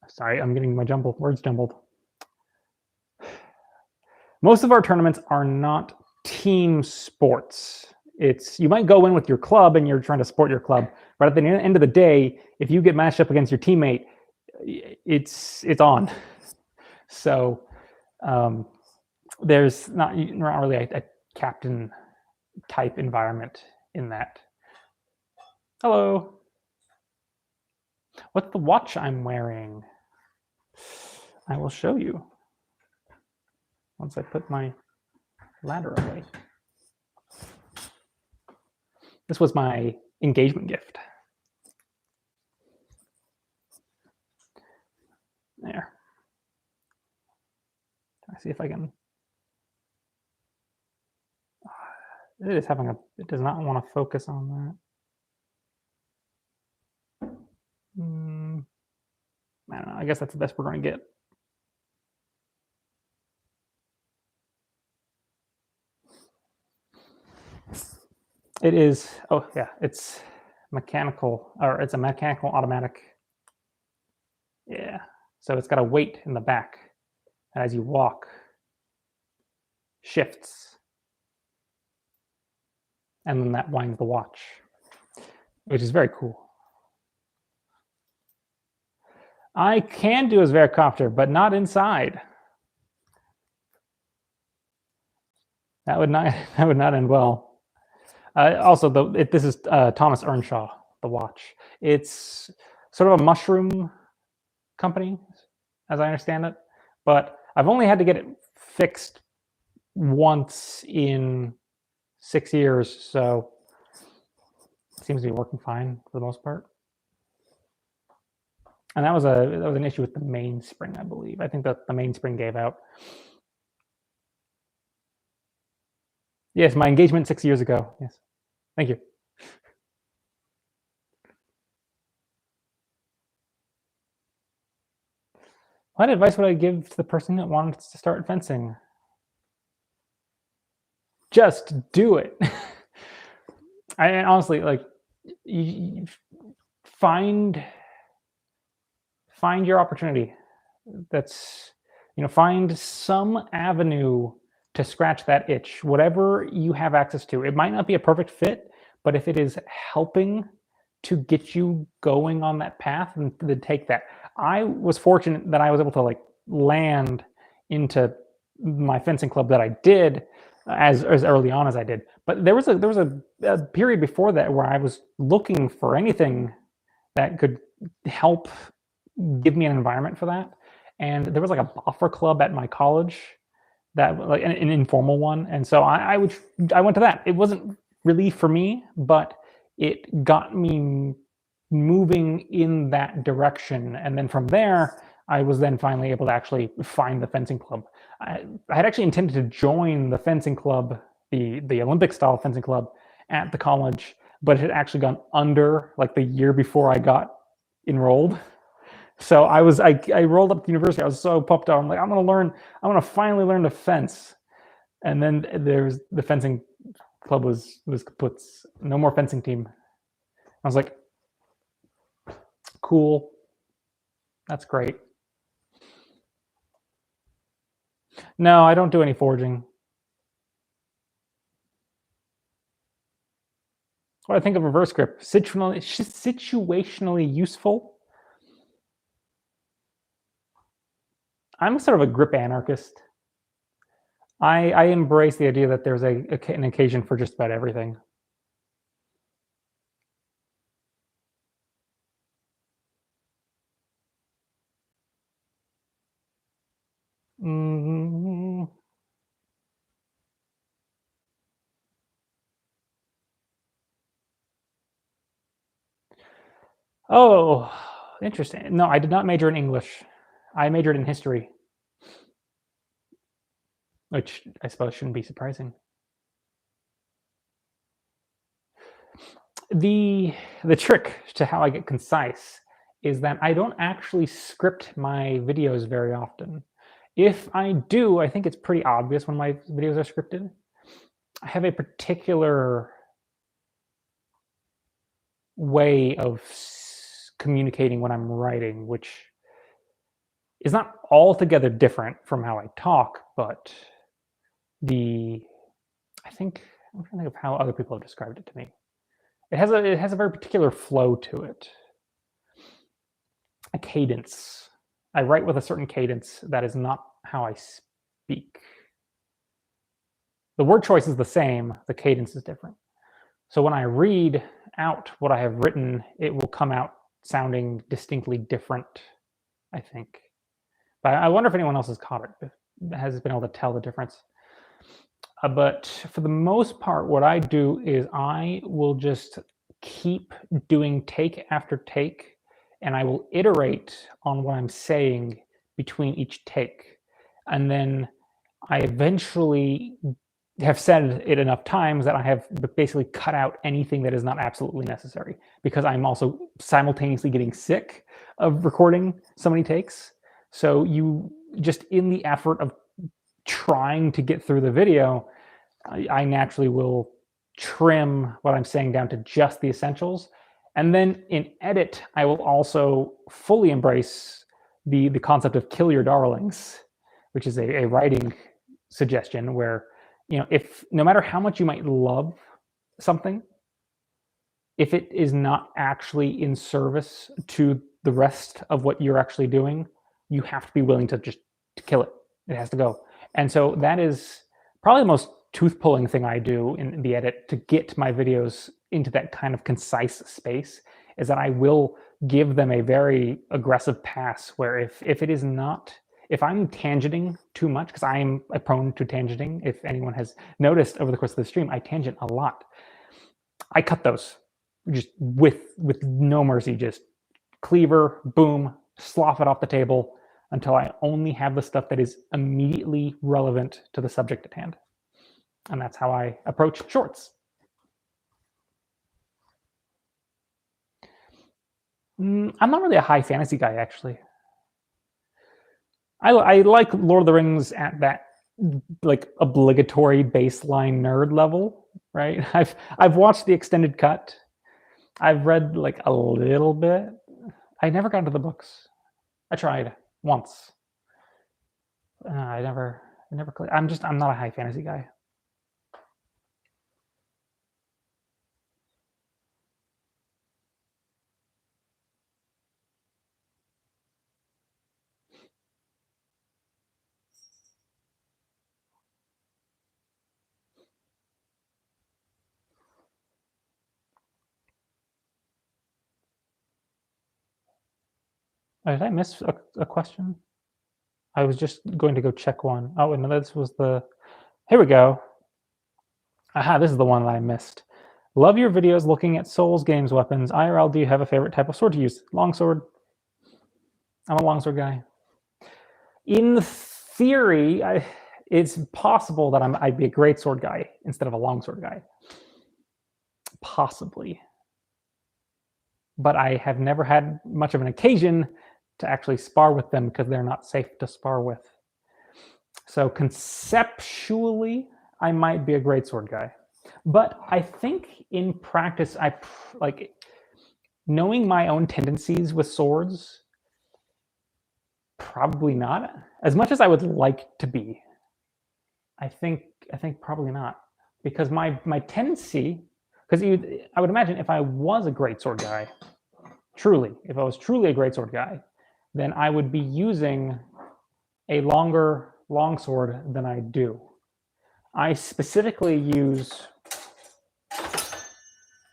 Sorry, I'm getting my words jumbled. Most of our tournaments are not team sports. You might go in with your club and you're trying to support your club, but at the end of the day, if you get matched up against your teammate, it's on. So there's not really a captain type environment in that. Hello. What's the watch I'm wearing? I will show you once I put my ladder away. This was my engagement gift. There. I see if I can. It does not want to focus on that. I don't know. I guess that's the best we're going to get. It is. Oh yeah, it's mechanical, or it's a mechanical automatic. Yeah. So it's got a weight in the back. As you walk, shifts, and then that winds the watch, which is very cool. I can do as Varicopter, but not inside. That would not end well. Also, this is Thomas Earnshaw, the watch. It's sort of a mushroom company, as I understand it, but I've only had to get it fixed once in 6 years, so it seems to be working fine for the most part. And that was an issue with the mainspring, I believe. I think that the mainspring gave out. Yes, my engagement 6 years ago. Yes, thank you. What advice would I give to the person that wanted to start fencing? Just do it. I honestly, like, you find your opportunity. That's, find some avenue to scratch that itch, whatever you have access to. It might not be a perfect fit, but if it is helping to get you going on that path, then take that. I was fortunate that I was able to land into my fencing club that I did as early on as I did. But there was a period before that where I was looking for anything that could help give me an environment for that. And there was a boffer club at my college, that an informal one. And so I went to that. It wasn't really for me, but it got me moving in that direction. And then from there, I was then finally able to actually find the fencing club. I had actually intended to join the fencing club, the Olympic style fencing club at the college, but it had actually gone under the year before I got enrolled. So I rolled up to university. I was so pumped out. I'm like, I'm gonna finally learn to fence. And then there's the fencing club was kaput. No more fencing team. I was like, cool. That's great. No, I don't do any forging. What do I think of reverse grip? Situationally useful. I'm sort of a grip anarchist. I embrace the idea that there's an occasion for just about everything. Mm. Oh, interesting. No, I did not major in English. I majored in history, which I suppose shouldn't be surprising. The trick to how I get concise is that I don't actually script my videos very often. If I do, I think it's pretty obvious when my videos are scripted. I have a particular way of communicating when I'm writing, which is not altogether different from how I talk, but I think I'm trying to think of how other people have described it to me. It has a very particular flow to it, a cadence. I write with a certain cadence that is not how I speak. The word choice is the same, the cadence is different. So when I read out what I have written, it will come out sounding distinctly different, I think. But I wonder if anyone else has caught it, has been able to tell the difference. But for the most part, what I do is I will just keep doing take after take, and I will iterate on what I'm saying between each take. And then I eventually have said it enough times that I have basically cut out anything that is not absolutely necessary, because I'm also simultaneously getting sick of recording so many takes. So you just, in the effort of trying to get through the video, I naturally will trim what I'm saying down to just the essentials. And then in edit, I will also fully embrace the concept of kill your darlings, which is a writing suggestion where, you know, if no matter how much you might love something, if it is not actually in service to the rest of what you're actually doing, you have to be willing to just kill it. It has to go. And so that is probably the most tooth-pulling thing I do in the edit to get my videos into that kind of concise space, is that I will give them a very aggressive pass where if it is not, if I'm tangenting too much, because I am prone to tangenting, if anyone has noticed over the course of the stream, I tangent a lot. I cut those just with no mercy, just cleaver, boom, slough it off the table until I only have the stuff that is immediately relevant to the subject at hand. And that's how I approach shorts. I'm not really a high fantasy guy, actually. I like Lord of the Rings at that like obligatory baseline nerd level, right? I've watched the extended cut. I've read like a little bit. I never got into the books. I tried once. I never clicked. I'm not a high fantasy guy. Did I miss a question? I was just going to go check one. Oh, no, this was the, here we go. Aha, this is the one that I missed. Love your videos looking at Souls games weapons. IRL, do you have a favorite type of sword to use? Longsword. I'm a longsword guy. In theory, it's possible that I'd be a greatsword guy instead of a longsword guy. Possibly. But I have never had much of an occasion to actually spar with them because they're not safe to spar with. So conceptually, I might be a greatsword guy. But I think in practice, I like knowing my own tendencies with swords, probably not. As much as I would like to be, I think probably not. Because my tendency because I would imagine if I was a greatsword guy, if I was truly a greatsword guy, then I would be using a longer longsword than I do. I specifically use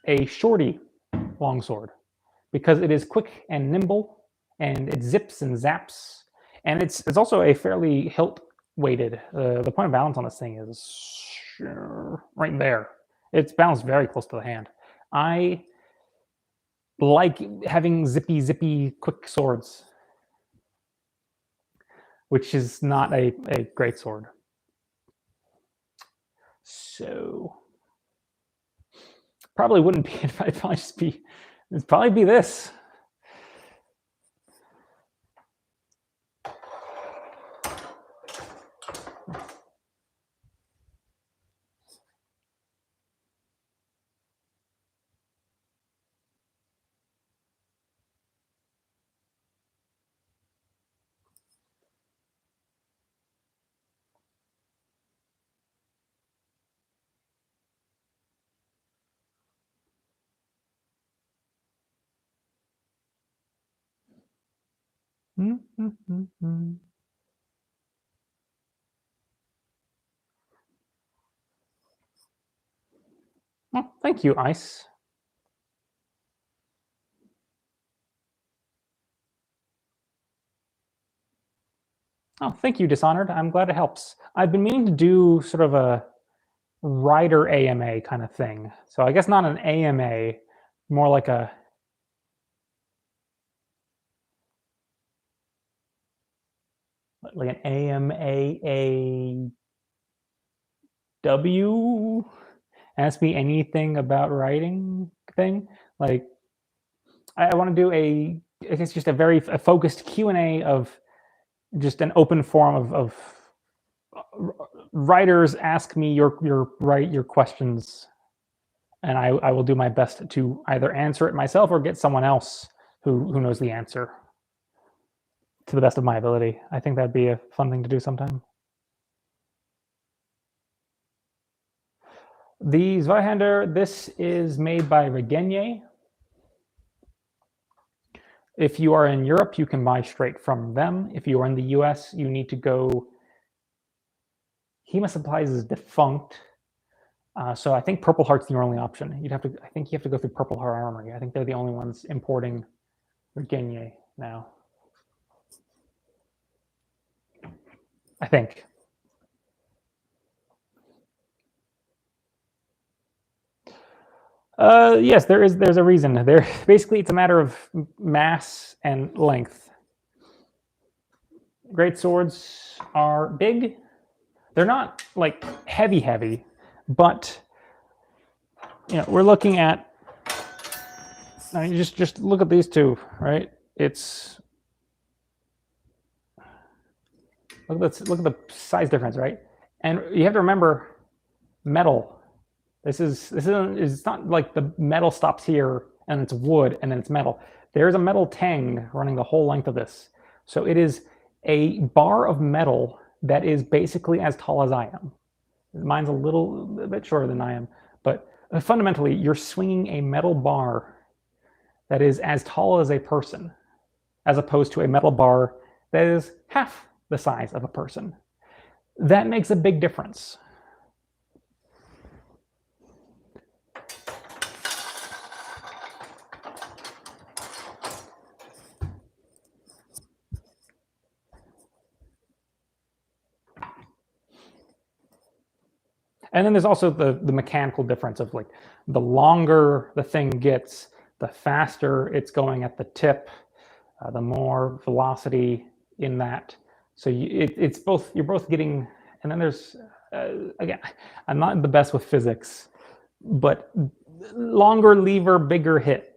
a shorty longsword because it is quick and nimble, and it zips and zaps, and it's also a fairly hilt weighted. The point of balance on this thing is right there. It's balanced very close to the hand. I like having zippy, quick swords, which is not a great sword. So probably wouldn't be. It'd probably be this. Well, thank you, Ice. Oh, thank you, Dishonored. I'm glad it helps. I've been meaning to do sort of a rider AMA kind of thing. So I guess not an AMA, more like an AMAAW. Ask me anything about writing thing. Like, I want to do I guess just a very focused Q&A of just an open forum of writers ask me your questions, and I will do my best to either answer it myself or get someone else who knows the answer to the best of my ability. I think that'd be a fun thing to do sometime. The Zweihander, this is made by Regenye. If you are in Europe, you can buy straight from them. If you are in the US, you need to go. HEMA Supplies is defunct, so I think Purple Heart's the only option. I think you have to go through Purple Heart Armory. I think they're the only ones importing Regenye now. I think. Yes, there's a reason. Basically, it's a matter of mass and length. Great swords are big. They're not like heavy, but we're looking at. I mean, just look at these two, right? Look at the size difference, right? And you have to remember, metal. It's not like the metal stops here and it's wood and then it's metal. There's a metal tang running the whole length of this. So it is a bar of metal that is basically as tall as I am. Mine's a bit shorter than I am, but fundamentally you're swinging a metal bar that is as tall as a person, as opposed to a metal bar that is half the size of a person. That makes a big difference. And then there's also the mechanical difference of like the longer the thing gets, the faster it's going at the tip, the more velocity in that. So it's both, you're both getting, and then there's, again, I'm not the best with physics, but longer lever, bigger hit.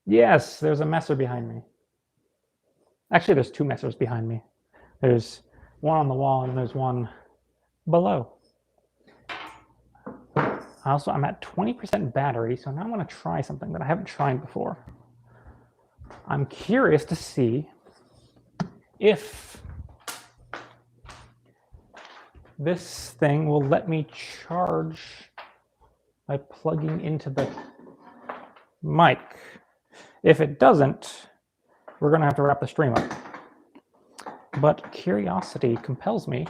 Yes, there's a messer behind me. Actually, there's two messers behind me. There's one on the wall and there's one below. I'm at 20% battery, so now I want to try something that I haven't tried before. I'm curious to see if this thing will let me charge by plugging into the mic. If it doesn't, we're going to have to wrap the stream up. But curiosity compels me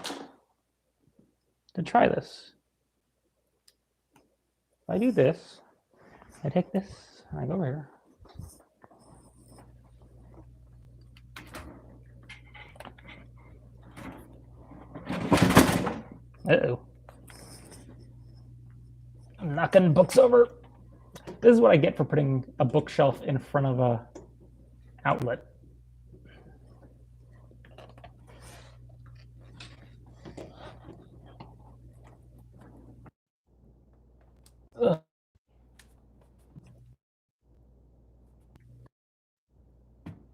to try this. If I do this, I take this, I go over here. Uh-oh. I'm knocking books over. This is what I get for putting a bookshelf in front of a outlet. Ugh.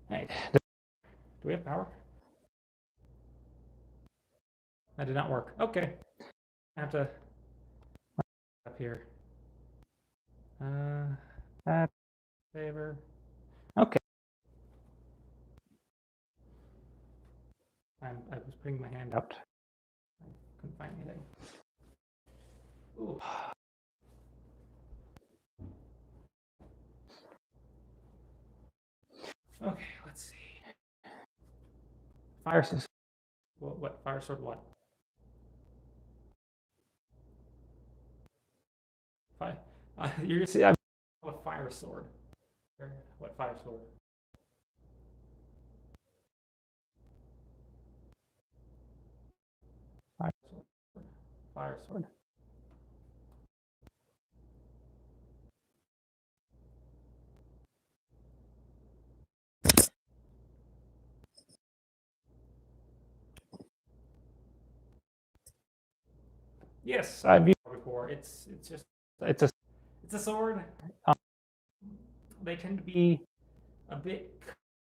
Right. Do we have power? That did not work. Okay. I have to up here. That saber. Okay. I was putting my hand out. I couldn't find anything. Ooh. Okay, let's see. Fire sword. What? Fire sword what? Fire. You're gonna see. I have a fire sword. What fire sword? Fire sword. Fire sword. Yes, I've used it before. It's a sword. They tend to be a bit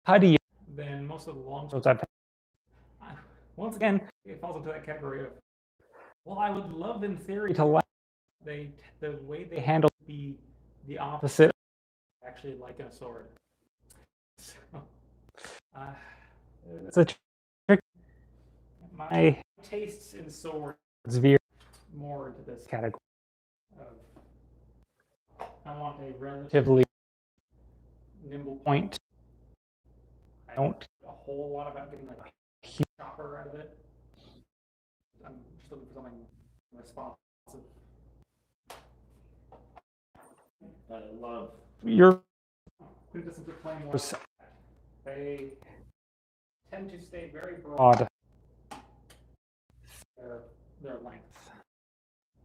cuttier than most of the longswords I've had. Once again, it falls into that category of, well, I would love in theory to like the way they handle the opposite actually like in a sword. So, it's a trick. My tastes in swords veer more into this category of, I want a relatively nimble point. I don't care a whole lot about getting like a huge chopper out of it. I'm just looking for something responsive. I love your quintessence of playing wars. They tend to stay very broad. Their length.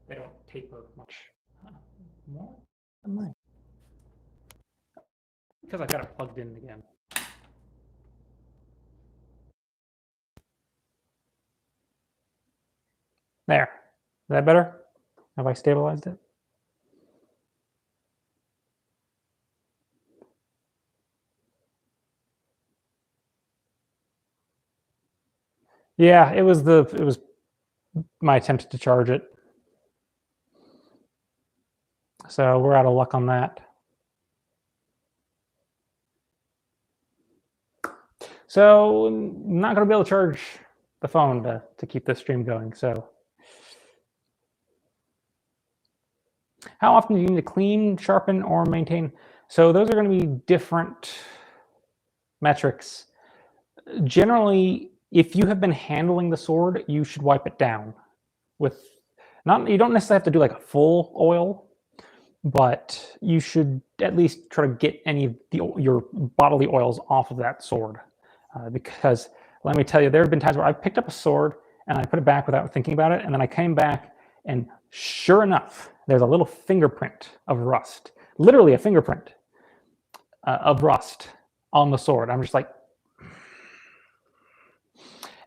They don't taper much. More than mine. Because I've got it plugged in again. There. Is that better? Have I stabilized it? Yeah, it was my attempt to charge it. So we're out of luck on that. So I'm not going to be able to charge the phone to keep this stream going. So how often do you need to clean, sharpen, or maintain? So those are going to be different metrics. Generally, if you have been handling the sword, you should wipe it down with you don't necessarily have to do like a full oil, but you should at least try to get any of your bodily oils off of that sword. Because let me tell you, there have been times where I picked up a sword and I put it back without thinking about it, and then I came back and sure enough, there's a little fingerprint of rust, literally a fingerprint of rust on the sword. I'm just like,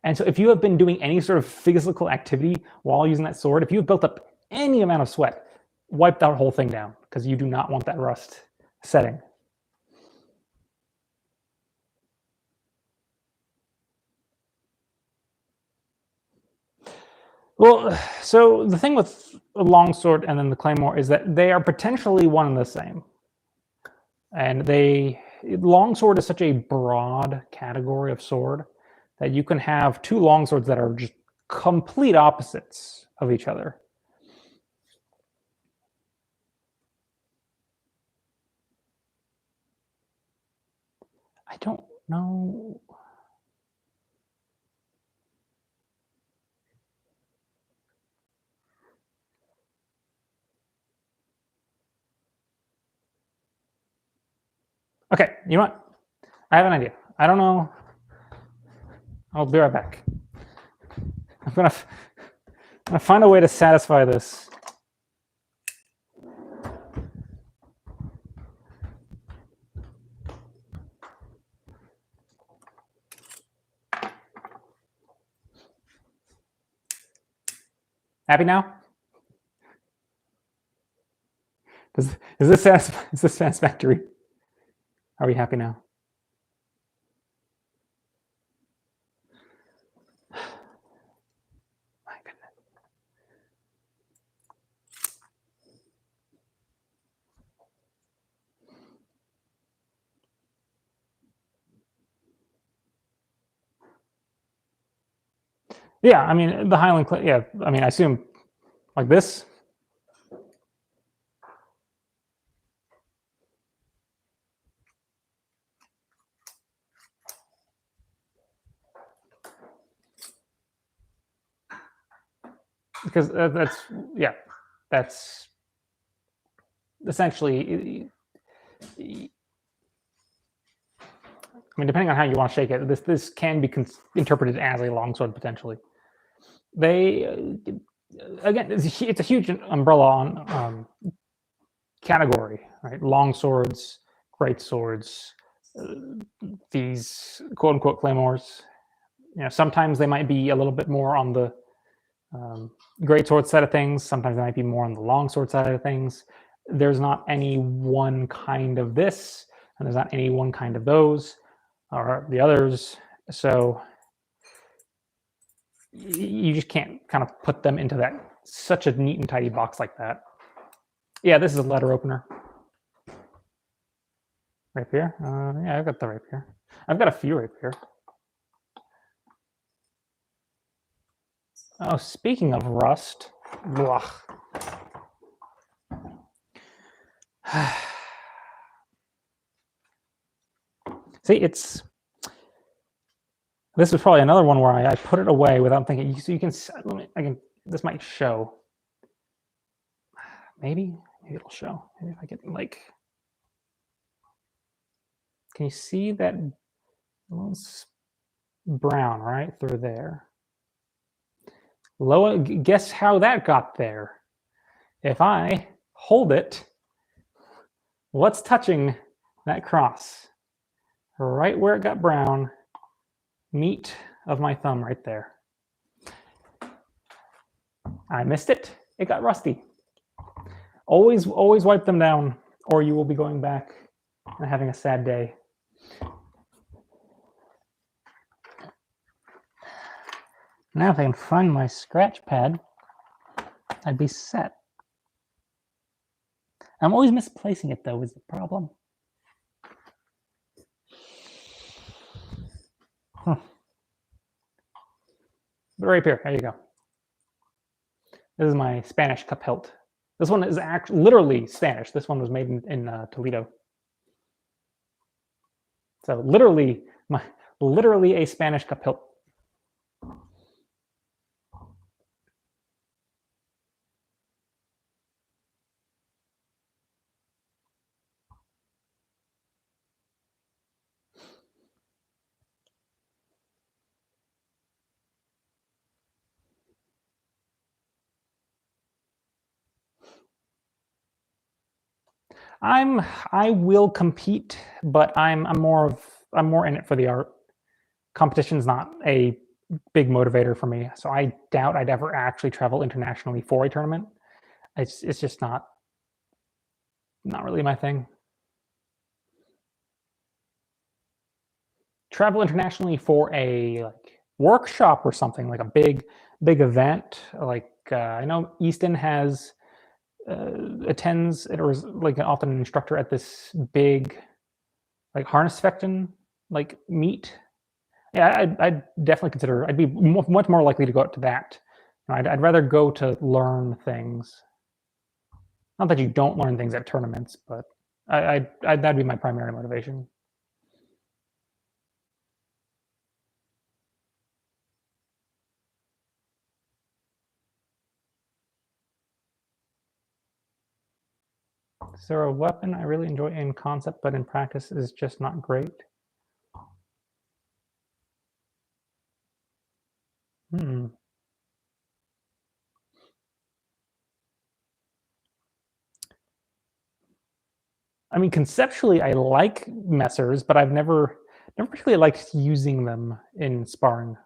and so if you have been doing any sort of physical activity while using that sword, if you've built up any amount of sweat, wipe that whole thing down because you do not want that rust setting. Well, so the thing with the longsword and then the claymore is that they are potentially one and the same. And longsword is such a broad category of sword that you can have two longswords that are just complete opposites of each other. I don't know. Okay, you know what? I have an idea. I don't know. I'll be right back. I'm gonna find a way to satisfy this. Happy now? Is this satisfactory? Are we happy now? My goodness. Yeah, I mean the Highland. Yeah, I mean I assume like this. Because that's essentially. I mean, depending on how you want to shake it, this can be interpreted as a longsword potentially. They again, it's a huge umbrella on category, right? Longswords, greatswords, these quote unquote claymores. You know, sometimes they might be a little bit more on the greatsword side of things. Sometimes they might be more on the longsword side of things. There's not any one kind of this, and there's not any one kind of those or the others. So you just can't kind of put them into that such a neat and tidy box like that. Yeah, this is a letter opener. Rapier. Yeah, I've got the rapier. I've got a few rapier. Oh, speaking of rust. See, this is probably another one where I put it away without thinking. So you can, this might show. Maybe it'll show. Maybe if I get like, can you see that brown right through there? Guess how that got there? If I hold it, what's touching that cross? Right where it got brown, meat of my thumb right there. I missed it. It got rusty. Always wipe them down, or you will be going back and having a sad day. Now if I can find my scratch pad, I'd be set. I'm always misplacing it though, is the problem. The rapier, there you go. This is my Spanish cup hilt. This one is actually literally Spanish. This one was made in Toledo. So literally a Spanish cup hilt. I will compete, but I'm more in it for the art. Competition's not a big motivator for me, so I doubt I'd ever actually travel internationally for a tournament. It's just not really my thing. Travel internationally for a like workshop or something, like a big event. Like I know Easton has attends or is like often an instructor at this big like harness fechten like meet Yeah, I'd definitely consider. I'd be much more likely to go to that. I'd rather go to learn things. Not that you don't learn things at tournaments, but that'd be my primary motivation. Is there a weapon I really enjoy in concept, but in practice is just not great? I mean, conceptually, I like messers, but I've never really liked using them in sparring.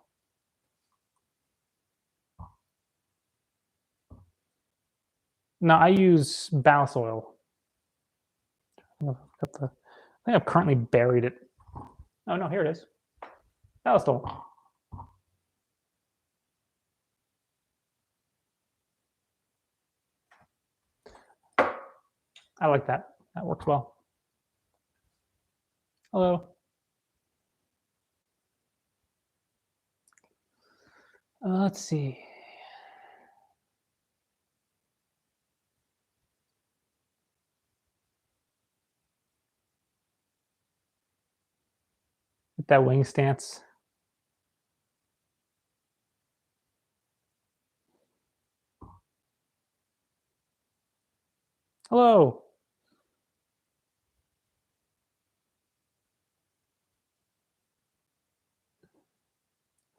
No, I use ballast oil. I think I've currently buried it. Oh no, here it is. Ballast oil. I like that. That works well. Hello. Let's see. With that wing stance. Hello.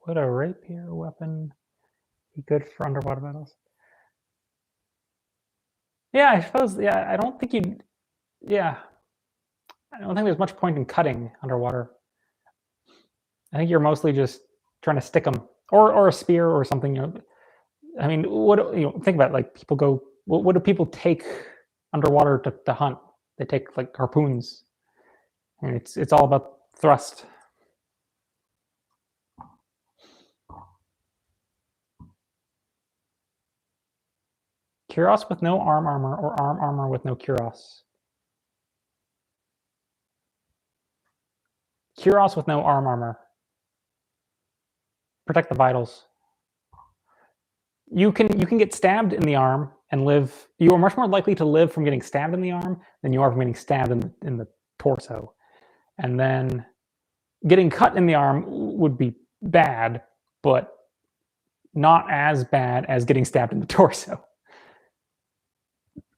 Would a rapier weapon be good for underwater battles? Yeah, I suppose. Yeah, I don't think you'd. Yeah, I don't think there's much point in cutting underwater. I think you're mostly just trying to stick them, or a spear or something. I mean, what think about it, like people go. What do people take underwater to hunt? They take like harpoons, and it's all about thrust. Cuirass with no arm armor, or arm armor with no cuirass. Cuirass with no arm armor. Protect the vitals. You can get stabbed in the arm and live. You are much more likely to live from getting stabbed in the arm than you are from getting stabbed in the torso. And then getting cut in the arm would be bad, but not as bad as getting stabbed in the torso.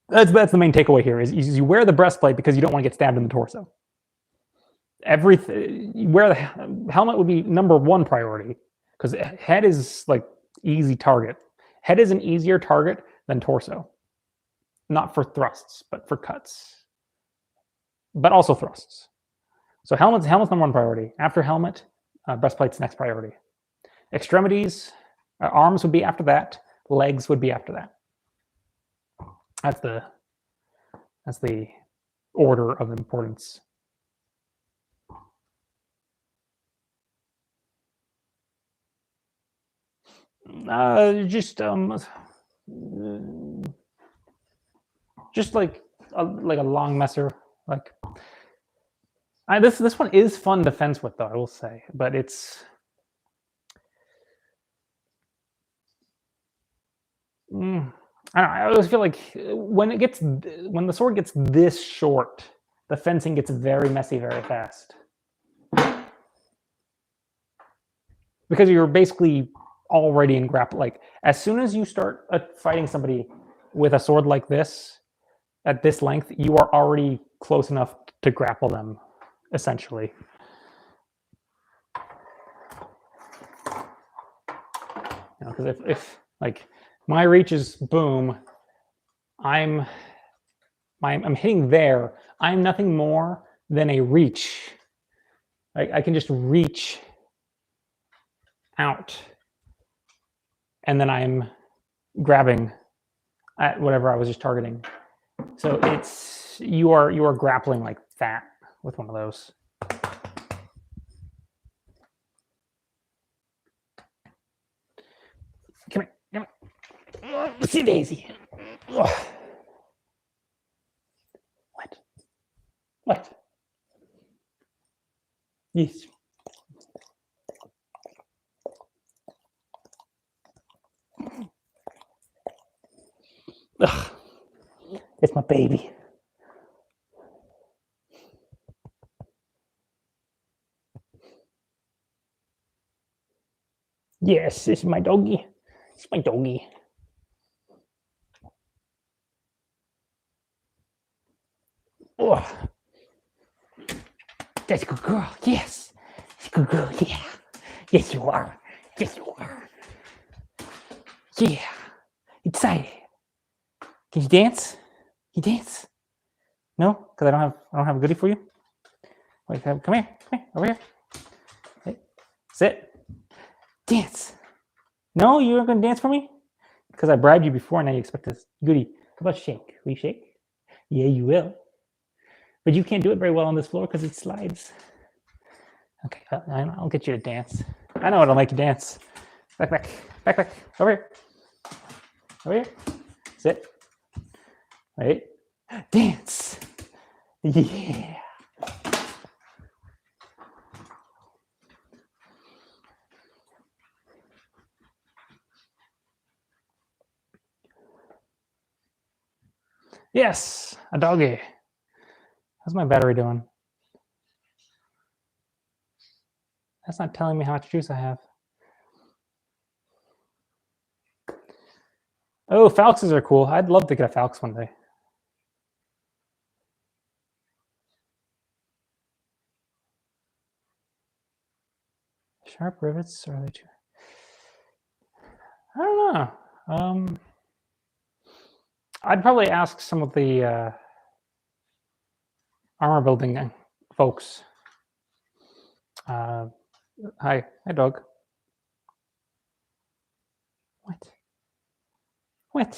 That's the main takeaway here: is you wear the breastplate because you don't want to get stabbed in the torso. Everything, wear the helmet would be #1 priority, because head is like easy target. Head is an easier target than torso, not for thrusts, but for cuts, but also thrusts. So helmet's #1 priority. After helmet, breastplate's next priority. Extremities, arms would be after that. Legs would be after that. That's the order of importance. Just like a long messer. Like this one is fun to fence with, though, I will say, but it's I don't know, I always feel like when the sword gets this short, the fencing gets very messy very fast, because you're basically already in grapple. Like as soon as you start fighting somebody with a sword like this at this length, you are already close enough to grapple them, essentially. Because if like my reach is boom, I'm hitting there. I'm nothing more than a reach. I can just reach out, and then I'm grabbing at whatever I was just targeting. So you are grappling like that with one of those. Come here. See Daisy. What? Yes. It's my baby. Yes, this is my doggy. It's my doggy. Oh, that's a good girl. Yes, it's a good girl. Yeah. Yes, you are. Yes, you are. Yeah. Excited. Can you dance? You dance? No, because I don't have a goodie for you. Wait, come here, over here. Hey, sit. Dance. No, you aren't gonna dance for me? Because I bribed you before, and now you expect this goodie. How about shake? Will you shake? Yeah, you will. But you can't do it very well on this floor because it slides. Okay, I'll get you to dance. I know what'll make you dance. Back, over here. Over here. Sit. Wait. Dance. Yeah. Yes, a doggy. How's my battery doing? That's not telling me how much juice I have. Oh, falxes are cool. I'd love to get a falx one day. Sharp rivets, or are they too? I don't know. I'd probably ask some of the armor building folks. Hi, dog. What? Do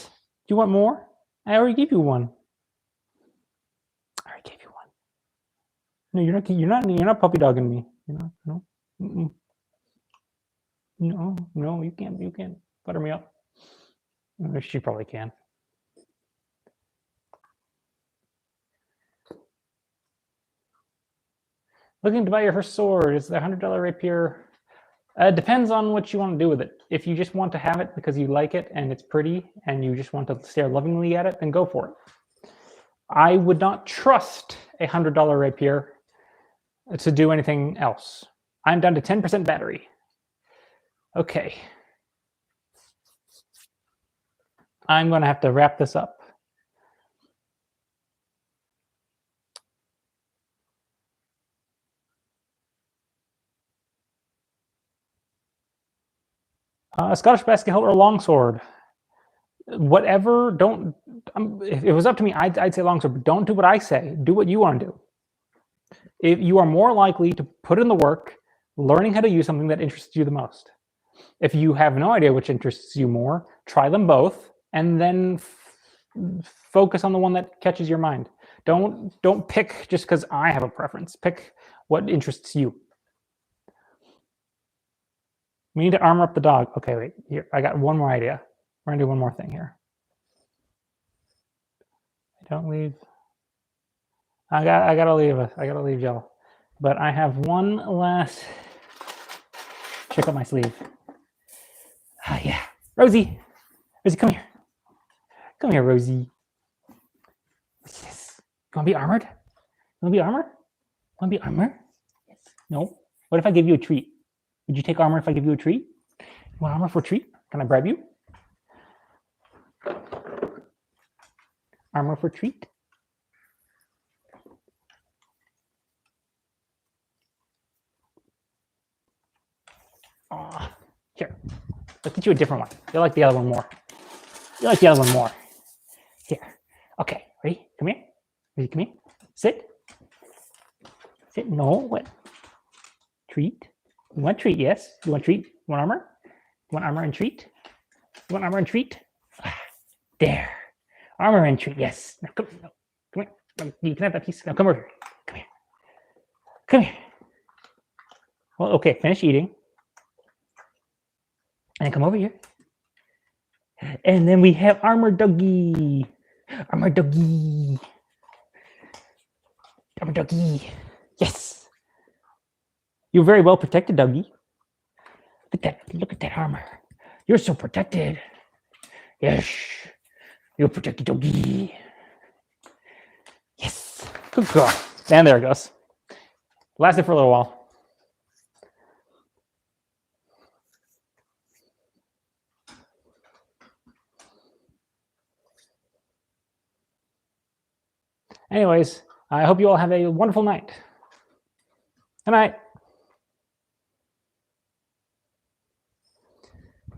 you want more? I already gave you one. I already gave you one. No, you're not puppy dogging me. No. Mm-mm. No, you can't butter me up. She probably can. Looking to buy your first sword. It's the $100 rapier. Depends on what you want to do with it. If you just want to have it because you like it and it's pretty and you just want to stare lovingly at it, then go for it. I would not trust a $100 rapier to do anything else. I'm down to 10% battery. Okay. I'm going to have to wrap this up. A Scottish basket hilt or longsword. Whatever, don't, if it was up to me, I'd say longsword, but don't do what I say. Do what you want to do. If you are more likely to put in the work, learning how to use something that interests you the most. If you have no idea which interests you more, try them both, and then focus on the one that catches your mind. Don't pick just because I have a preference. Pick what interests you. We need to armor up the dog. Okay, wait. Here, I got one more idea. We're gonna do one more thing here. Don't leave. I gotta leave y'all. But I have one last. Check out my sleeve. Ah, yeah, Rosie, come here. Come here, Rosie. What's this? You wanna be armored? You wanna be armored? Want to be armored? Yes. No. What if I give you a treat? Would you take armor if I give you a treat? You want armor for a treat? Can I bribe you? Armor for a treat? Here. Let's get you a different one. You'll like the other one more. You like the other one more. Here. Okay. Ready? Come here. Ready? Come here. Sit. Sit. No. What? Treat. You want treat? Yes. You want treat? You want armor? You want armor and treat? You want armor and treat? There. Armor and treat. Yes. Now come. No. Come here. You can have that piece. Now come over here. Come here. Come here. Well, okay. Finish eating. And come over here. And then we have armor doggy. Armor doggy. Armor doggy. Yes. You're very well protected, doggy. Look at that armor. You're so protected. Yes. You're protected, doggy. And there it goes. Lasted for a little while. Anyways, I hope you all have a wonderful night. Good night.